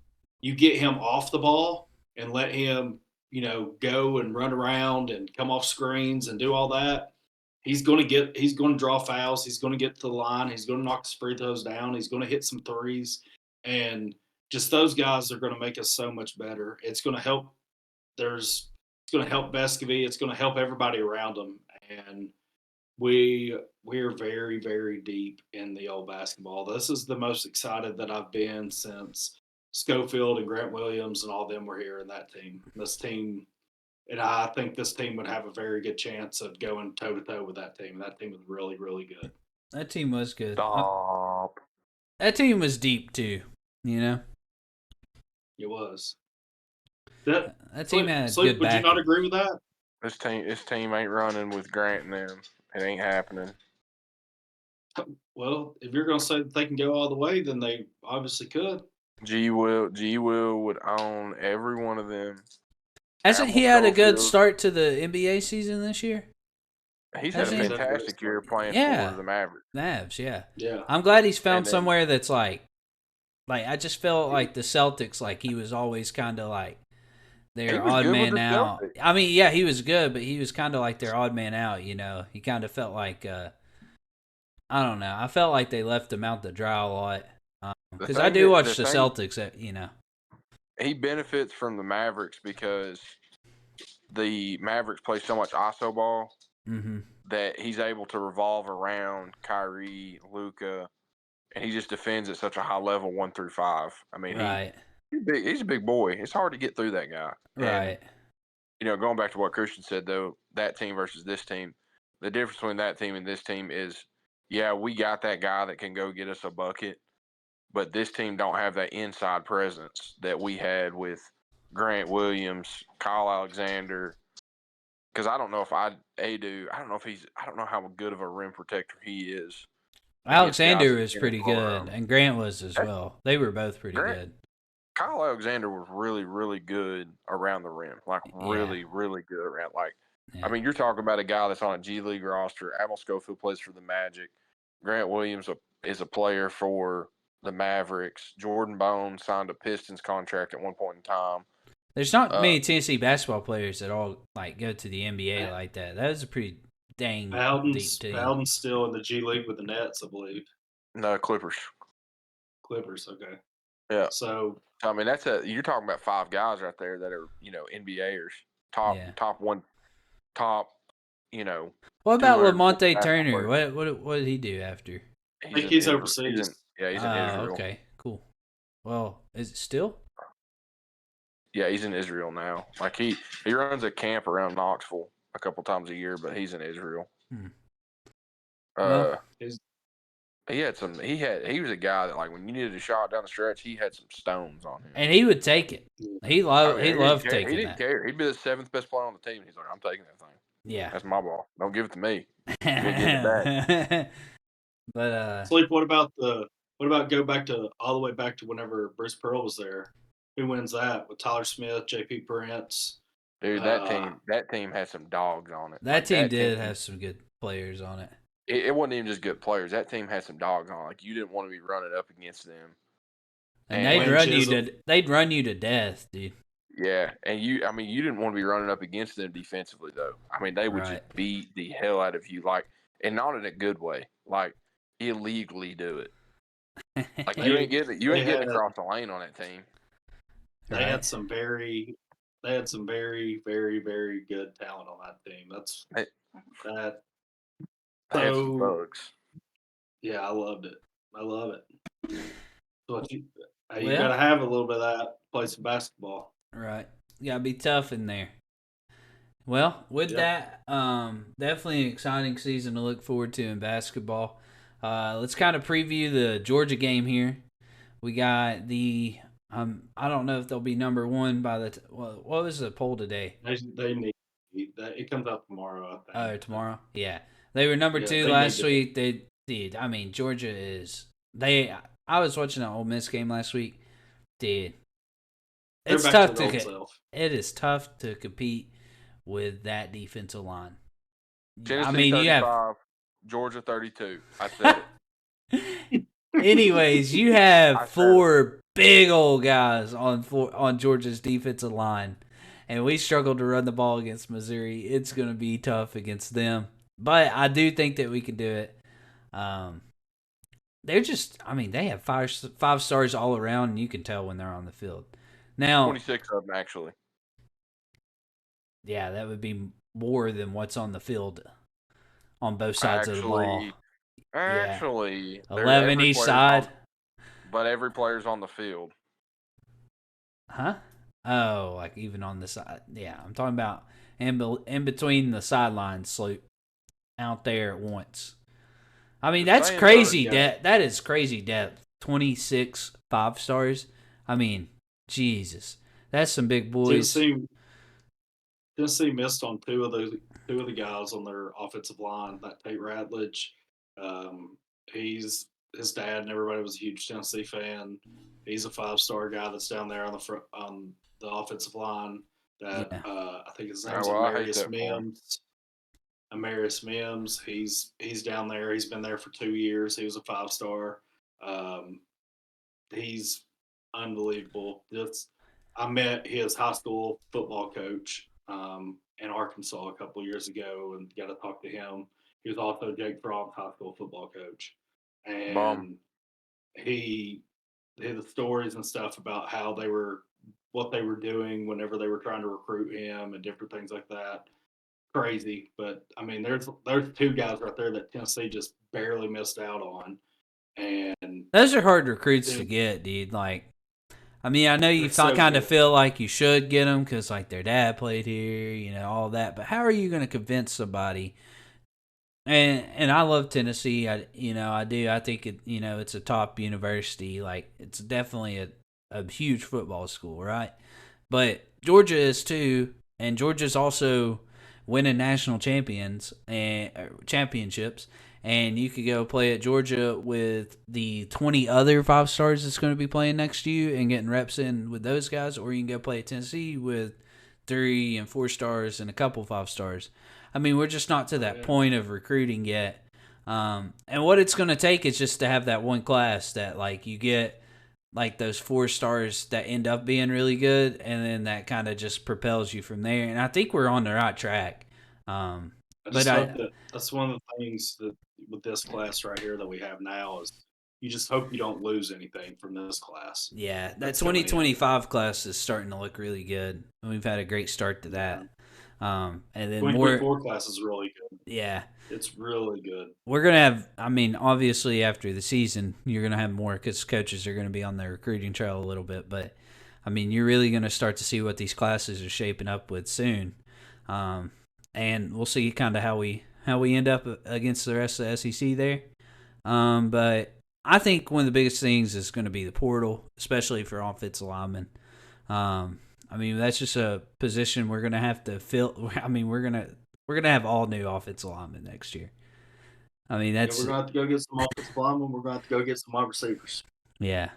S3: off the ball and let him, go and run around and come off screens and do all that, he's going to draw fouls. He's going to get to the line. He's going to knock his free throws down. He's going to hit some threes. And just those guys are going to make us so much better. It's going to help. It's going to help Vescovy. It's going to help everybody around him. And we're very, very deep in the old basketball. This is the most excited that I've been since Schofield and Grant Williams and all them were here in that team. This team, and I think this team would have a very good chance of going toe-to-toe with that team. That team is really, really good.
S1: That team was good.
S2: Stop.
S1: That team was deep too. You know,
S3: It was. That
S1: team had
S3: Sleep,
S1: good
S3: would you
S1: backing.
S3: not agree with that?
S2: This team ain't running with Grant and them. It ain't happening.
S3: Well, if you're going to say that they can go all the way, then they obviously could.
S2: G Will would own every one of them.
S1: Hasn't he had a good start to the NBA season this year?
S2: He's had a
S1: Hasn't he?
S2: fantastic year playing
S1: Yeah.
S2: for the Mavericks.
S1: Mavs, yeah.
S3: Yeah.
S1: I'm glad he's found
S2: And then-
S1: somewhere that's like I just felt like the Celtics, like he was always kind of like
S2: He
S1: their
S2: was
S1: odd
S2: good with
S1: man
S2: the
S1: out.
S2: Celtics.
S1: I mean, yeah, he was good, but he was kind of like their odd man out. You know, he kind of felt like I don't know. I felt like they left him out to dry a lot because I do watch the Celtics. You know,
S2: he benefits from the Mavericks because the Mavericks play so much iso ball that he's able to revolve around Kyrie, Luka, and he just defends at such a high level 1 through 5. I mean,
S1: right,
S2: he's a big boy. It's hard to get through that guy.
S1: right.
S2: And, going back to what Christian said, though, that team versus this team, the difference between that team and this team is, yeah, we got that guy that can go get us a bucket, but this team don't have that inside presence that we had with Grant Williams, Kyle Alexander. Because I don't know if I don't know how good of a rim protector he is.
S1: Alexander was pretty good, and Grant was as well. They were both pretty good.
S2: Kyle Alexander was really, really good around the rim. Like, really, really good around. Like, I mean, you're talking about a guy that's on a G League roster. Abel Schofield plays for the Magic. Grant Williams is a player for the Mavericks. Jordan Bone signed a Pistons contract at one point in time.
S1: There's not many Tennessee basketball players that all like go to the NBA like that. That was a pretty dang deep team.
S3: Bowden's still in the G League with the Nets, I believe.
S2: No, Clippers.
S3: Okay.
S2: Yeah.
S3: So
S2: I mean, you're talking about 5 guys right there that are, NBAers. Top one,
S1: What about Lamonte Turner? What did he do after?
S3: I think he's overseas.
S2: He's in Israel.
S1: Okay, cool. Well, is it still?
S2: Yeah, he's in Israel now. Like he runs a camp around Knoxville a couple times a year, but he's in Israel. He was a guy that, like, when you needed a shot down the stretch, he had some stones on him.
S1: And he would take it. He loved taking that.
S2: He didn't care. He'd be the 7th best player on the team. He's like, I'm taking that thing.
S1: Yeah.
S2: That's my ball. Don't give it to me. Give it back.
S1: But
S3: Sleep, what about go back to all the way back to whenever Bruce Pearl was there? Who wins that with Tyler Smith, JP Prince?
S2: Dude, that team had some dogs on it.
S1: That team did have some good players on it.
S2: It wasn't even just good players. That team had some dogs on it. Like, you didn't want to be running up against them.
S1: And they'd run you to death, dude.
S2: Yeah, and you didn't want to be running up against them defensively, though. I mean, they would just beat the hell out of you, like, and not in a good way, like illegally do it. Like, you ain't getting across the lane on that team.
S3: They had some very, very, very good talent on that team.
S2: They had some bugs.
S3: Yeah, I loved it. I love it. So you got to have a little bit of that to play some basketball.
S1: Right. You got to be tough in there. Well, with that, definitely an exciting season to look forward to in basketball. Let's kind of preview the Georgia game here. We got the I don't know if they'll be number 1 by the what was the poll today?
S3: They need that. It comes out tomorrow, I think.
S1: Oh, tomorrow? Yeah. They were number 2 last week. They did. I mean, Georgia is I was watching an Ole Miss game last week. Dude. It's tough it is tough to compete with that defensive line.
S2: Tennessee 35, Georgia 32. I said
S1: it. Anyways, you have 4 big old guys on Georgia's defensive line, and we struggled to run the ball against Missouri. It's going to be tough against them, but I do think that we can do it. They're just, I mean, they have 5 stars all around, and you can tell when they're on the field. Now,
S2: 26 of them, actually.
S1: Yeah, that would be more than what's on the field on both sides of the ball.
S2: Actually,
S1: 11 each side.
S2: But every player's on the field.
S1: Huh? Oh, like even on the side. Yeah, I'm talking about in between the sidelines, Sloop, out there at once. I mean,
S2: Just
S1: that's
S2: saying,
S1: crazy.
S3: yeah.
S1: That is crazy depth. 26 5-stars. I mean, Jesus, that's some big boys.
S3: Tennessee missed on two of the guys on their offensive line. That Tate Ratledge, he's his dad and everybody was a huge Tennessee fan. He's a 5-star guy that's down there on the front on the offensive line. That
S1: Yeah,
S3: I think his
S2: oh,
S3: name's
S2: well, I hate
S3: Amarius
S2: that for him.
S3: Mims. Amarius Mims. He's down there. He's been there for 2 years. He was a 5-star. Um, he's unbelievable. I met his high school football coach in Arkansas a couple of years ago and got to talk to him. He was also Jake Fromm's high school football coach,
S2: Bum.
S3: and he had the stories and stuff about what they were doing whenever they were trying to recruit him and different things like that. Crazy, but I mean, there's two guys right there that Tennessee just barely missed out on, and
S1: those are hard recruits to
S3: dude,
S1: get, dude. Like, I mean, I know you
S3: they're so
S1: kind of
S3: good.
S1: feel like you should get them because like their dad played here, all that. But how are you going to convince somebody? And I love Tennessee. I do. I think it's a top university. Like, it's definitely a huge football school, right? But Georgia is too, and Georgia's also winning national championships. And you could go play at Georgia with the 20 other 5-stars that's going to be playing next to you and getting reps in with those guys, or you can go play at Tennessee with 3 and 4 stars and a couple 5-stars. I mean, we're just not to that point of recruiting yet. And what it's going to take is just to have that one class that, like, you get like those 4 stars that end up being really good, and then that kind of just propels you from there. And I think we're on the right track.
S3: I just hope that that's one of the things that with this class right here that we have now is you just hope you don't lose anything from this class.
S1: Yeah, that
S3: That's
S1: 2025 class is starting to look really good. We've had a great start to that. And then
S3: 2024 class is really good.
S1: Yeah.
S3: It's really good.
S1: We're going to have, I mean, obviously after the season, you're going to have more because coaches are going to be on their recruiting trail a little bit. But, I mean, you're really going to start to see what these classes are shaping up with soon. And we'll see kind of how we end up against the rest of the SEC there. But I think one of the biggest things is going to be the portal, especially for offensive linemen. I mean, that's just a position we're going to have to fill. I mean, we're gonna have all new offensive linemen next year. I mean, that's
S3: we're gonna have to go get some offensive linemen. We're gonna have to go get some wide receivers.
S1: Yeah,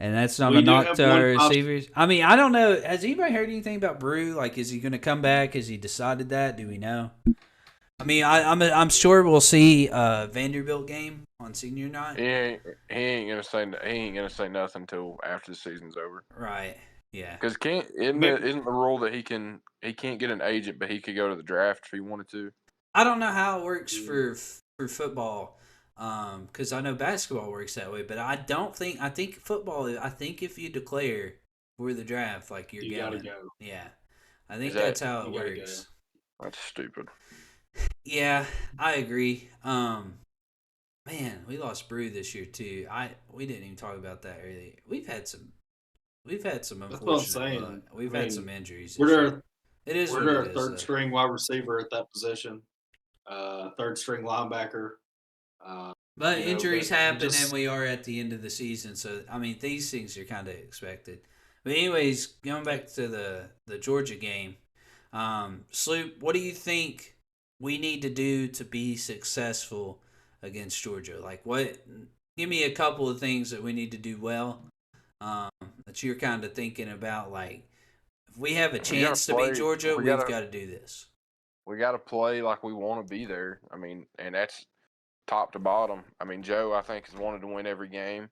S1: and that's not a knock to our receivers. I mean, I don't know. Has anybody heard anything about Brew? Like, is he gonna come back? Has he decided that? Do we know? I mean, I'm sure we'll see a Vanderbilt game on senior night.
S2: He ain't gonna say nothing until after the season's over.
S1: Right. Yeah.
S2: Because isn't the rule that he can't get an agent, but he could go to the draft if he wanted to?
S1: I don't know how it works for football, because I know basketball works that way, but I think football. I think if you declare for the draft, like you
S3: gotta go.
S1: Yeah, I think that's how it works.
S2: That's stupid.
S1: Yeah, I agree. Man, we lost Brew this year too. We didn't even talk about that earlier. We've had some unfortunate luck. We've had some injuries.
S3: We're
S1: their
S3: third string wide receiver at that position, third string linebacker.
S1: But injuries happen, and we are at the end of the season. So I mean, these things are kind of expected. But anyways, going back to the Georgia game, Sloop, what do you think we need to do to be successful against Georgia? Like, give me a couple of things that we need to do well. That you're kind of thinking about, like, if we have a chance to beat Georgia, we've got to do this.
S2: We got to play like we want to be there. I mean, and that's top to bottom. I mean, Joe, I think, has wanted to win every game,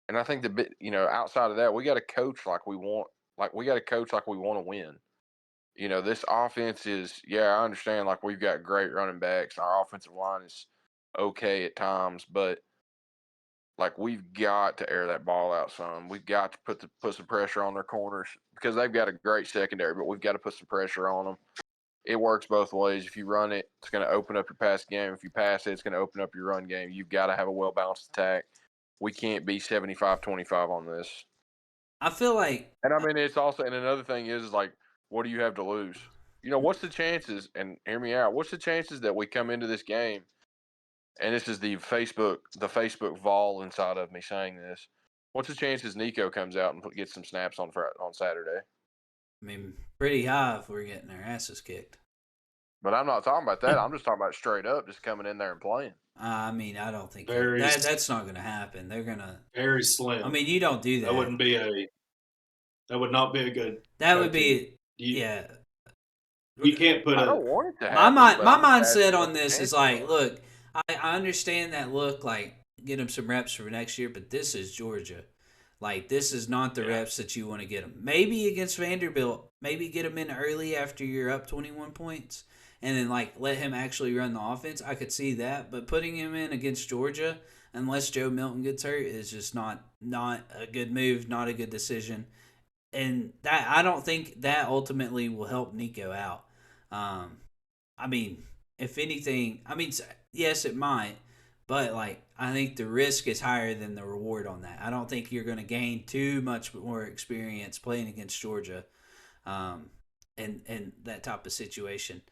S2: and I think outside of that, we got to coach like we want. Like, we got to coach like we want to win. This offense is, I understand, like, we've got great running backs. Our offensive line is okay at times, but like, we've got to air that ball out some. We've got to put some pressure on their corners because they've got a great secondary, but we've got to put some pressure on them. It works both ways. If you run it, it's going to open up your pass game. If you pass it, it's going to open up your run game. You've got to have a well-balanced attack. We can't be 75-25 on this.
S1: I feel like...
S2: And, I mean, it's also – and another thing is, like, what do you have to lose? What's the chances – and hear me out – what's the chances that we come into this game and this is the Facebook vol inside of me saying this. What's the chances Nico comes out and gets some snaps on Saturday?
S1: I mean, pretty high if we're getting our asses kicked.
S2: But I'm not talking about that. I'm just talking about straight up, just coming in there and playing.
S1: I mean, I don't think
S3: Very
S1: that's not going to happen. They're going to.
S3: very slim.
S1: I mean, you don't do that.
S3: That would not be a good.
S1: That would be yeah.
S3: You can't put
S2: I don't want it to happen.
S1: My mindset on this is like, look, I understand that look, like, get them some reps for next year, but this is Georgia. Like, this is not the reps that you want to get them. Maybe against Vanderbilt, maybe get them in early after you're up 21 points, and then, like, let him actually run the offense. I could see that, but putting him in against Georgia, unless Joe Milton gets hurt, is just not a good move, not a good decision. And that I don't think that ultimately will help Nico out. I mean, if anything, yes, it might, but like I think the risk is higher than the reward on that. I don't think you're going to gain too much more experience playing against Georgia, and that type of situation.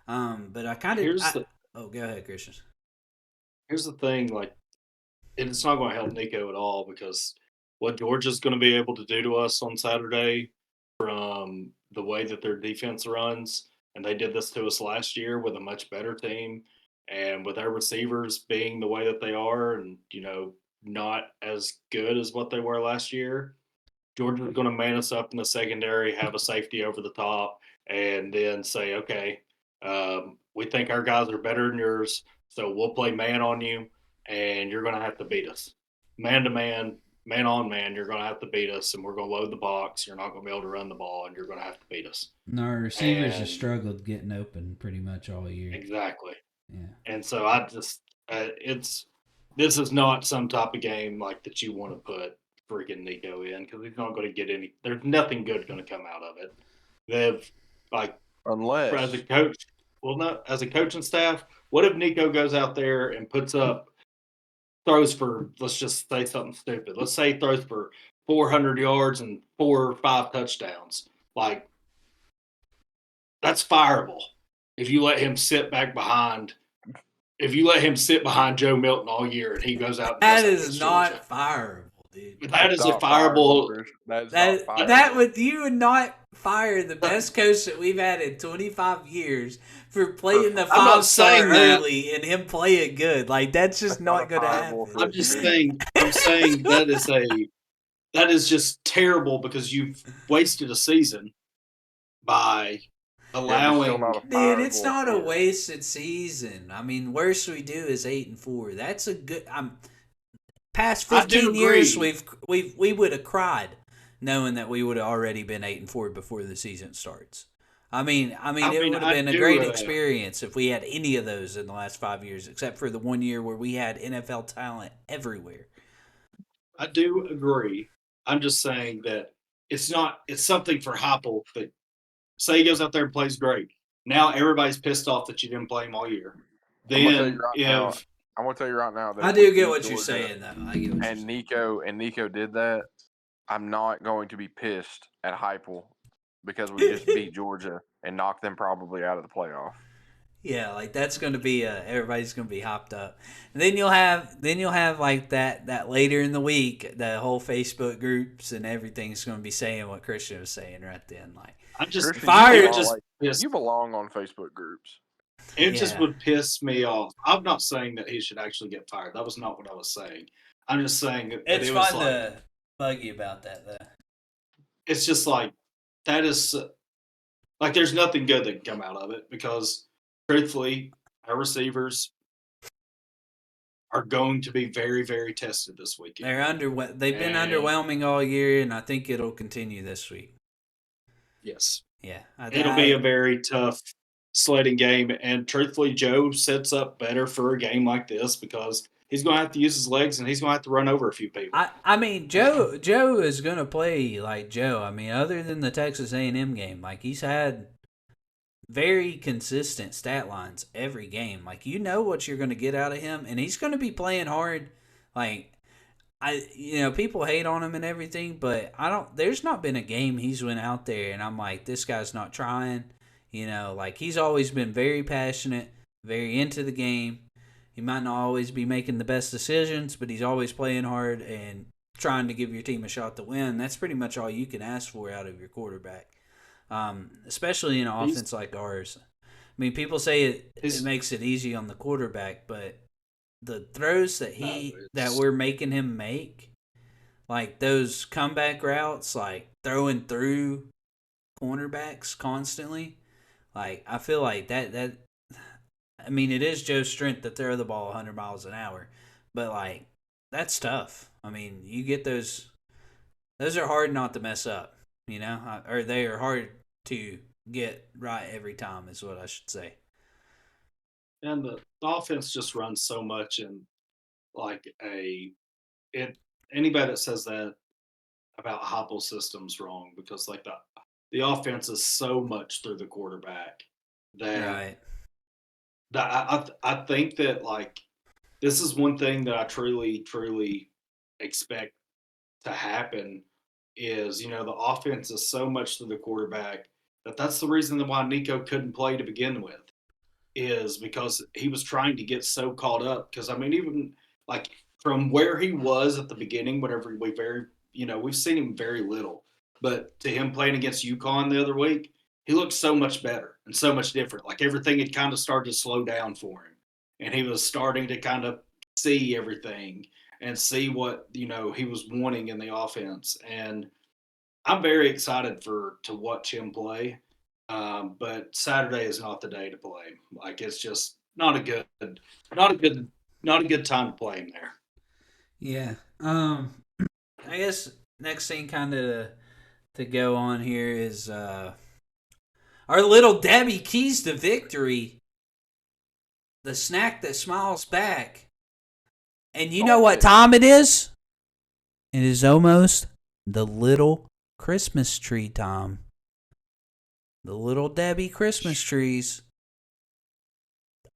S1: But I kind of go ahead, Christian.
S3: Here's the thing, like, it's not going to help Nico at all because what Georgia's going to be able to do to us on Saturday from the way that their defense runs, and they did this to us last year with a much better team, and with their receivers being the way that they are and, not as good as what they were last year, Georgia's going to man us up in the secondary, have a safety over the top, and then say, okay, we think our guys are better than yours, so we'll play man on you, and you're going to have to beat us. Man to man, man on man, you're going to have to beat us, and we're going to load the box. You're not going to be able to run the ball, and you're going to have to beat us.
S4: No, our receivers have struggled getting open pretty much all year.
S3: Exactly.
S4: Yeah.
S3: And so I just, this is not some type of game like that you want to put freaking Nico in because he's not going to get any. There's nothing good going to come out of it. They've
S2: unless
S3: as a coach, as a coaching staff. What if Nico goes out there and throws for, let's just say something stupid. Let's say he throws for 400 yards and 4 or 5 touchdowns. Like, that's fireable. If you let him sit behind Joe Milton all year and he goes out.
S1: That is not fireable, dude.
S3: That is a fireable.
S1: You would not fire the best coach that we've had in 25 years for playing the 5-star early and him playing good. Like, that's just not going to happen.
S3: I'm saying that is just terrible because you've wasted a season by allowing.
S1: Dude, it's not a wasted season. I mean, worst we do is 8-4. That's a good. Past 15 years, we would have cried knowing that we would have already been 8-4 before the season starts. I mean, it would have been a great experience if we had any of those in the last 5 years, except for the 1 year where we had NFL talent everywhere.
S3: I do agree. I'm just saying that it's something for Heupel that say he goes out there and plays great. Now everybody's pissed off that you didn't play him all year. Then
S2: I'm gonna tell you right now that
S1: I do get what you're saying, though. I get what
S2: and Nico did that. I'm not going to be pissed at Heupel because we just beat Georgia and knocked them probably out of the playoff.
S1: Yeah, like that's going to be everybody's going to be hopped up. And then you'll have like that later in the week, the whole Facebook groups and everything's going to be saying what Christian was saying right then. Like,
S3: I'm just
S2: fired. You belong on Facebook groups.
S3: It just would piss me off. I'm not saying that he should actually get fired. That was not what I was saying. I'm just saying that
S1: it's fun to bug you about that, though.
S3: It's just like that is like there's nothing good that can come out of it because, truthfully, our receivers are going to be very, very tested this weekend.
S1: They've been underwhelming all year, and I think it'll continue this week.
S3: Yes.
S1: Yeah.
S3: It'll be a very tough sledding game, and truthfully, Joe sets up better for a game like this because he's going to have to use his legs and he's going to have to run over a few people.
S1: I mean, Joe is going to play like Joe. I mean, other than the Texas A&M game, like he's had very consistent stat lines every game. Like, you know what you're going to get out of him, and he's going to be playing hard. Like, people hate on him and everything, but there's not been a game he's went out there and I'm like, this guy's not trying. Like, he's always been very passionate, very into the game. He might not always be making the best decisions, but he's always playing hard and trying to give your team a shot to win. That's pretty much all you can ask for out of your quarterback, especially in an offense like ours. I mean, people say it makes it easy on the quarterback, but the throws that we're making him make, like those comeback routes, like throwing through cornerbacks constantly, like I feel like that. I mean, it is Joe's strength to throw the ball 100 miles an hour, but like that's tough. I mean, you get those are hard not to mess up, or they are hard to get right every time, is what I should say.
S3: And the offense just runs so much in like anybody that says that about Heupel system's wrong, because like the offense is so much through the quarterback that I think that like this is one thing that I truly expect to happen is, the offense is so much through the quarterback that's the reason why Nico couldn't play to begin with, is because he was trying to get so caught up. Because I mean, even like from where he was at the beginning, whenever we've seen him very little, but to him playing against UConn the other week, he looked so much better and so much different. Like everything had kind of started to slow down for him, and he was starting to kind of see everything and see what he was wanting in the offense. And I'm very excited to watch him play. But Saturday is not the day to play. Like it's just not a good time to play him there.
S1: Yeah. I guess next thing kind of to go on here is our little Debbie keys to victory. The snack that smiles back. And you know what time it is? It is almost the little Christmas tree time. The little Debbie Christmas trees.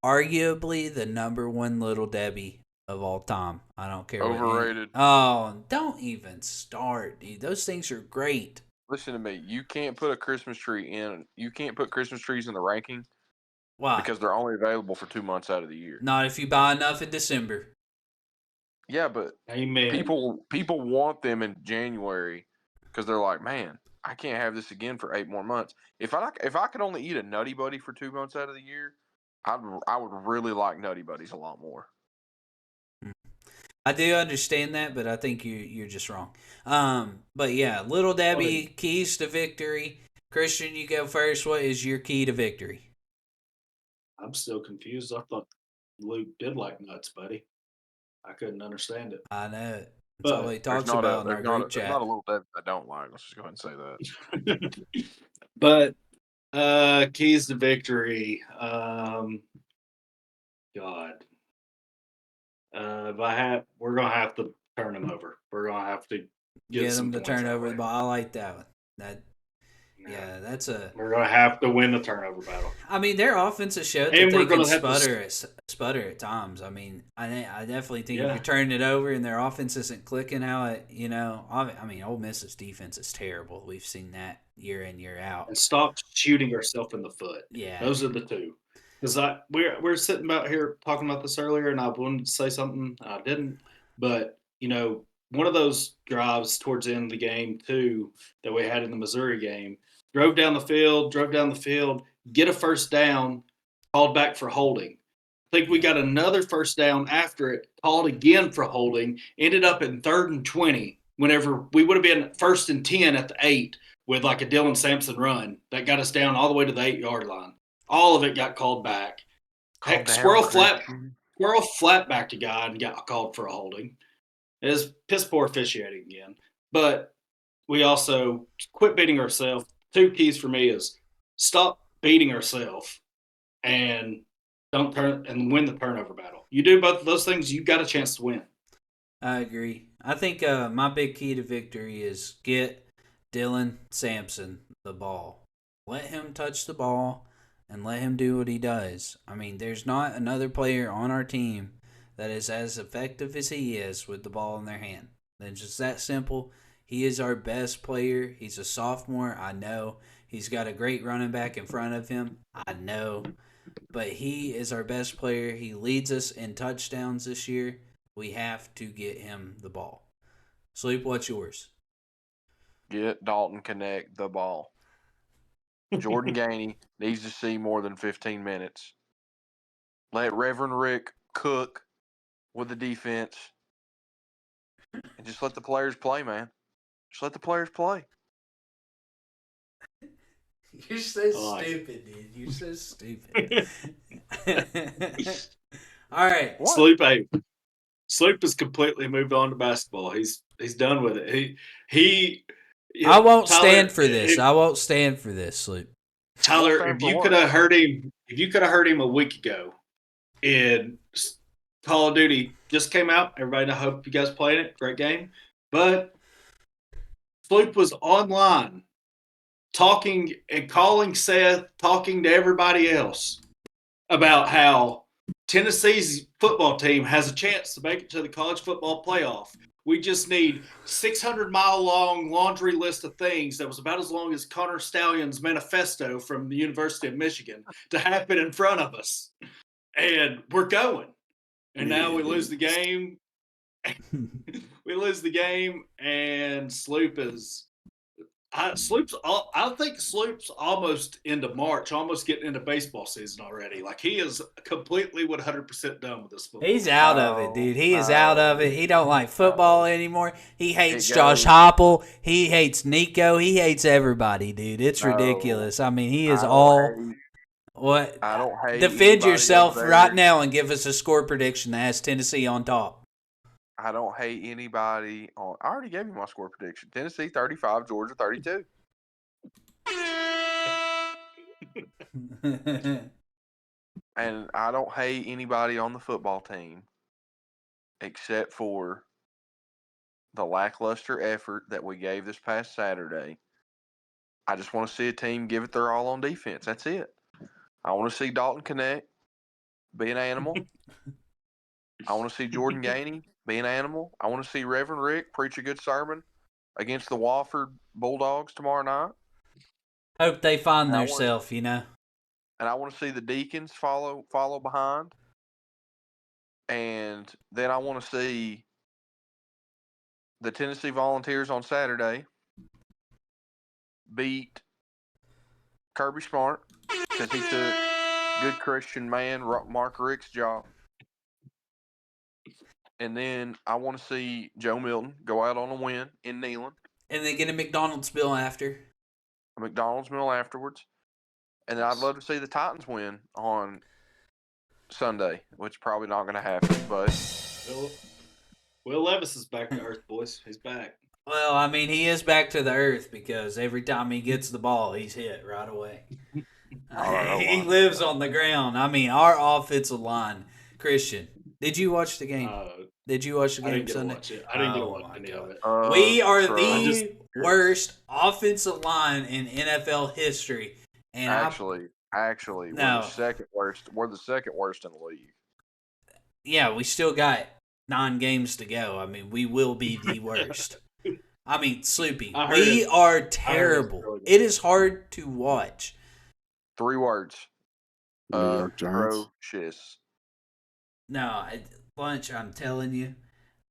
S1: Arguably the number one little Debbie of all time. I don't care.
S2: Overrated.
S1: Don't even start, dude. Those things are great.
S2: Listen to me. You can't put a Christmas tree in. You can't put Christmas trees in the ranking.
S1: Why?
S2: Because they're only available for 2 months out of the year.
S1: Not if you buy enough in December.
S2: Yeah, but
S3: Amen.
S2: People want them in January because they're like, man, I can't have this again for 8 more months. If I could only eat a Nutty Buddy for 2 months out of the year, I would really like Nutty Buddies a lot more.
S1: I do understand that, but I think you're just wrong. But yeah, Little Debbie, keys to victory. Christian, you go first. What is your key to victory?
S3: I'm still confused. I thought Luke did like nuts, buddy. I couldn't understand it.
S1: I know it. That's all he talks about in our group chat.
S2: There's not a Little Debbie I don't like. Let's just go ahead and say that.
S3: But keys to victory. God. We're gonna have to turn them over. We're gonna have to
S1: get them to turn over the ball. I like that one. We're
S3: gonna have to win the turnover battle.
S1: I mean, their offensive show that they can sputter at times. I mean, I definitely think if you're turning it over and their offense isn't clicking how it, I mean, Ole Miss's defense is terrible. We've seen that year in, year out.
S3: And stop shooting ourselves in the foot.
S1: Yeah,
S3: those are the two. Because we're sitting out here talking about this earlier, and I wanted to say something, I didn't. But one of those drives towards the end of the game too that we had in the Missouri game, drove down the field, get a first down, called back for holding. I think we got another first down after it, called again for holding, ended up in 3rd and 20. Whenever we would have been 1st and 10 at the 8 with like a Dylan Sampson run that got us down all the way to the 8-yard line. All of it got called back. Heck, squirrel flat backed a guy and got called for a holding. It is piss poor officiating again. But we also quit beating ourselves. 2 keys for me is stop beating ourselves and win the turnover battle. You do both of those things, you got a chance to win.
S1: I agree. I think my big key to victory is get Dylan Sampson the ball. Let him touch the ball and let him do what he does. I mean, there's not another player on our team that is as effective as he is with the ball in their hand. It's just that simple. He is our best player. He's a sophomore. I know. He's got a great running back in front of him. I know. but he is our best player. He leads us in touchdowns this year. We have to get him the ball. Sleep, what's yours?
S2: Get Dalton Connect the ball. Jordan Gainey needs to see more than 15 minutes. Let Reverend Rick cook with the defense. And just let the players play, man. Just let the players play.
S1: You're so
S3: like
S1: stupid, dude. You're so stupid. All right.
S2: What?
S3: Sleep has completely moved on to basketball. He's done with it. He
S1: I won't
S3: Tyler,
S1: stand for this. I won't stand for this, Sleep.
S3: Tyler,
S2: Won't stand
S3: if
S2: for
S3: you
S2: what?
S3: could have heard him a week ago in Call of Duty just came out. Everybody, I hope you guys played it. Great game. But Sleep was online talking and calling Seth, talking to everybody else about how Tennessee's football team has a chance to make it to the college football playoff. We just need 600-mile-long laundry list of things that was about as long as Connor Stallion's manifesto from the University of Michigan to happen in front of us. And we're going. And now we lose the game. We lose the game, and Sloop is I think Sloop's almost into March, almost getting into baseball season already. Like he is completely 100% done with this football.
S1: He's out of it, dude. He is out of it. He don't like football anymore. He hates Josh Heupel. He hates Nico. He hates everybody, dude. It's ridiculous. I mean, he is all what?
S2: I don't hate.
S1: Defend yourself
S2: over
S1: right
S2: there.
S1: now and give us a score prediction that has Tennessee on top.
S2: I don't hate anybody on. I already gave you my score prediction. Tennessee 35, Georgia 32. And I don't hate anybody on the football team except for the lackluster effort that we gave this past Saturday. I just want to see a team give it their all on defense. That's it. I want to see Dalton Connect be an animal. I want to see Jordan Gainey be an animal. I want to see Reverend Rick preach a good sermon against the Wofford Bulldogs tomorrow night.
S1: Hope they find themselves, you know.
S2: And I want to see the Deacons follow behind. And then I want to see the Tennessee Volunteers on Saturday beat Kirby Smart because he took good Christian man Mark Rick's job. And then I want to see Joe Milton go out on a win in Neyland.
S1: And then get a McDonald's meal after.
S2: A McDonald's meal afterwards. And then I'd love to see the Titans win on Sunday, which is probably not going to happen. But
S3: Will Levis is back to earth, boys. He's back.
S1: Well, I mean, he is back to the earth because every time he gets the ball, he's hit right away. He lives on the ground. I mean, our offensive line. Christian, did you watch the game? Did you watch the game Sunday?
S3: I didn't get to watch any of it.
S1: We are the worst offensive line in NFL history. And
S2: actually, we're the second worst. We're the second worst in the league.
S1: Yeah, we still got 9 games to go. I mean, we will be the worst. I mean, Sloopy, we are terrible. It is hard to watch.
S2: 3 words. Atrocious.
S1: No, Lunch, I'm telling you.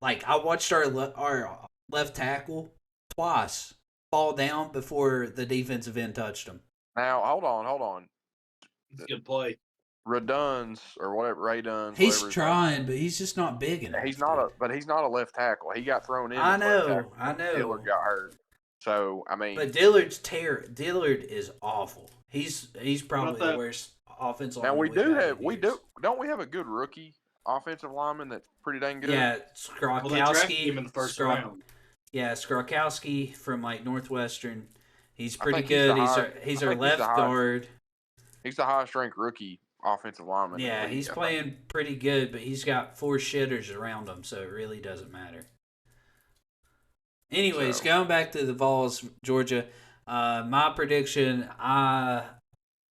S1: Like, I watched our left tackle twice fall down before the defensive end touched him.
S2: Now, hold on.
S3: He's going to play.
S2: Raduns or whatever, Ray Duns.
S1: He's trying, but he's just not big enough.
S2: He's not a left tackle. He got thrown in.
S1: I know.
S2: Dillard got hurt. So I mean,
S1: but Dillard's Dillard is awful. He's probably the worst offensive lineman.
S2: Now don't we have a good rookie offensive lineman that's pretty dang good?
S1: Yeah,
S3: Well, they drafted him in the first round.
S1: Yeah, Skrakowski from like Northwestern. He's pretty good. He's our left guard.
S2: He's the highest ranked rookie offensive lineman.
S1: Yeah, he's playing pretty good, but he's got 4 shitters around him, so it really doesn't matter. Anyways, going back to the Vols, Georgia, my prediction, I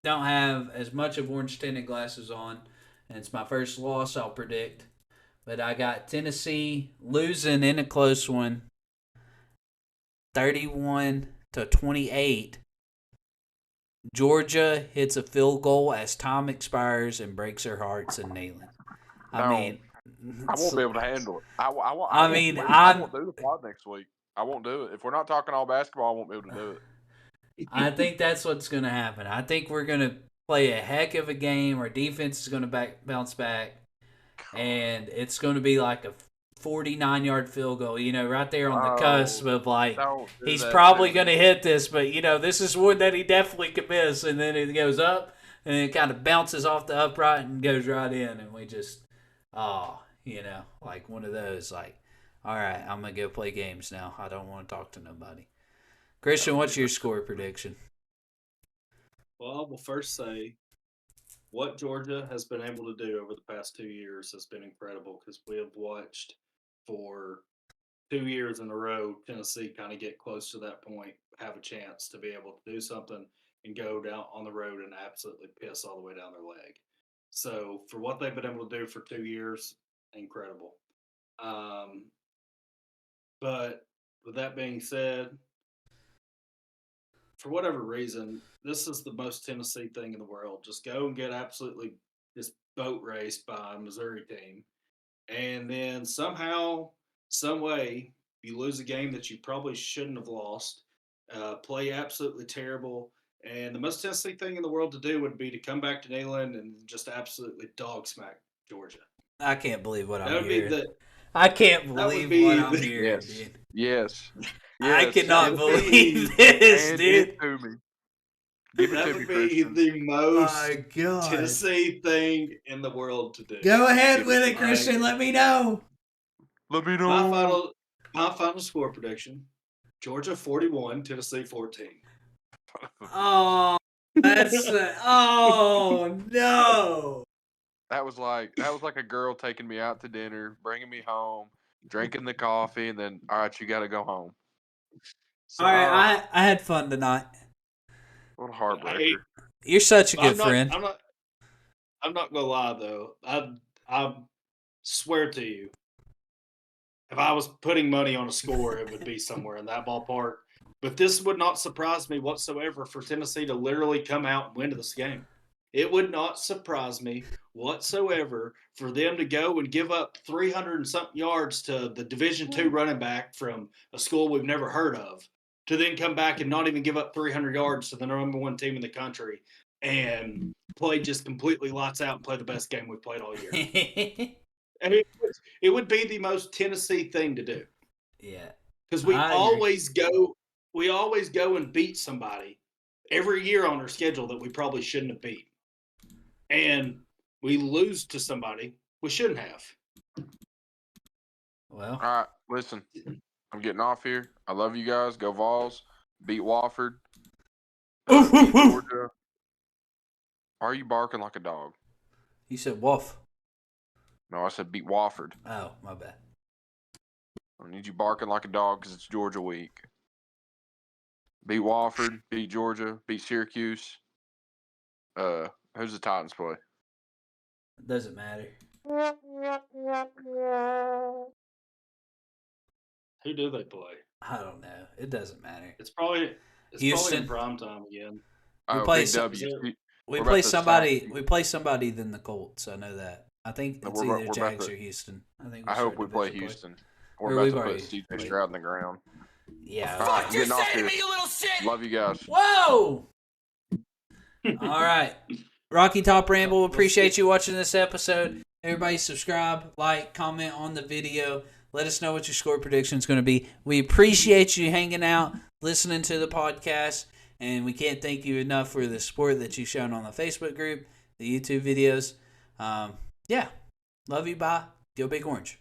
S1: don't have as much of orange tinted glasses on, and it's my first loss I'll predict. But I got Tennessee losing in a close one, 31-28. Georgia hits a field goal as time expires and breaks our hearts in Neyland. I
S2: No.
S1: mean,
S2: I won't be able to handle it. I won't do the pod next week. I won't do it. If we're not talking all basketball, I won't be able to do it.
S1: I think that's what's going to happen. I think we're going to play a heck of a game. Our defense is going to bounce back, and it's going to be like a 49-yard field goal, right there on the cusp of he's probably going to hit this, but, this is one that he definitely could miss, and then it goes up, and it kind of bounces off the upright and goes right in, and we just, like one of those, like, all right, I'm going to go play games now. I don't want to talk to nobody. Christian, what's your score prediction?
S3: Well, I will first say what Georgia has been able to do over the past 2 years has been incredible because we have watched for 2 years in a row Tennessee kind of get close to that point, have a chance to be able to do something and go down on the road and absolutely piss all the way down their leg. So for what they've been able to do for 2 years, incredible. But with that being said, for whatever reason, this is the most Tennessee thing in the world. Just go and get absolutely just boat raced by a Missouri team. And then somehow, some way, you lose a game that you probably shouldn't have lost, play absolutely terrible. And the most Tennessee thing in the world to do would be to come back to Neyland and just absolutely dog smack Georgia.
S1: I can't believe what I'm
S3: That
S1: hearing. I can't believe what I'm hearing,
S2: yes.
S1: dude.
S2: Yes.
S1: I cannot believe this, dude.
S3: That would be the most Tennessee thing in the world to do.
S4: Go ahead with it, Christian. Let me know.
S2: Let me know.
S3: My final score prediction: Georgia 41, Tennessee 14.
S1: Oh, that's oh no.
S2: That was like a girl taking me out to dinner, bringing me home, drinking the coffee, and then all right, you got to go home.
S1: So, all right, I had fun tonight.
S2: What a heartbreaker!
S1: You're such a good friend.
S3: I'm not gonna lie though. I swear to you, if I was putting money on a score, it would be somewhere in that ballpark. But this would not surprise me whatsoever for Tennessee to literally come out and win this game. It would not surprise me whatsoever for them to go and give up 300 and something yards to the Division II running back from a school we've never heard of, to then come back and not even give up 300 yards to the number one team in the country and play just completely lights out and play the best game we've played all year. And it would be the most Tennessee thing to do.
S1: Yeah.
S3: Because we always go and beat somebody every year on our schedule that we probably shouldn't have beat. And we lose to somebody we shouldn't have.
S1: Well.
S2: All right, listen. I'm getting off here. I love you guys. Go Vols. Beat Wofford. Beat Georgia. Why are you barking like a dog?
S1: You said Wolf.
S2: No, I said beat Wofford.
S1: Oh, my bad.
S2: I need you barking like a dog because it's Georgia week. Beat Wofford. Beat Georgia. Beat Syracuse. Who's the Titans play?
S1: Doesn't matter.
S3: Who do they play?
S1: I don't know. It doesn't matter.
S3: It's probably
S1: Houston.
S3: in prime time again.
S1: We play somebody. We play somebody than the Colts. I know that. I think it's either Jags or Houston.
S2: I hope we play Houston. We're about to put C.J. Stroud in the ground.
S1: Yeah.
S5: Fuck you say to me, you little shit!
S2: Love you guys.
S1: Whoa! All right. Rocky Top Ramble, appreciate you watching this episode. Everybody subscribe, like, comment on the video. Let us know what your score prediction is going to be. We appreciate you hanging out, listening to the podcast, and we can't thank you enough for the support that you've shown on the Facebook group, the YouTube videos. Yeah. Love you. Bye. Go Big Orange.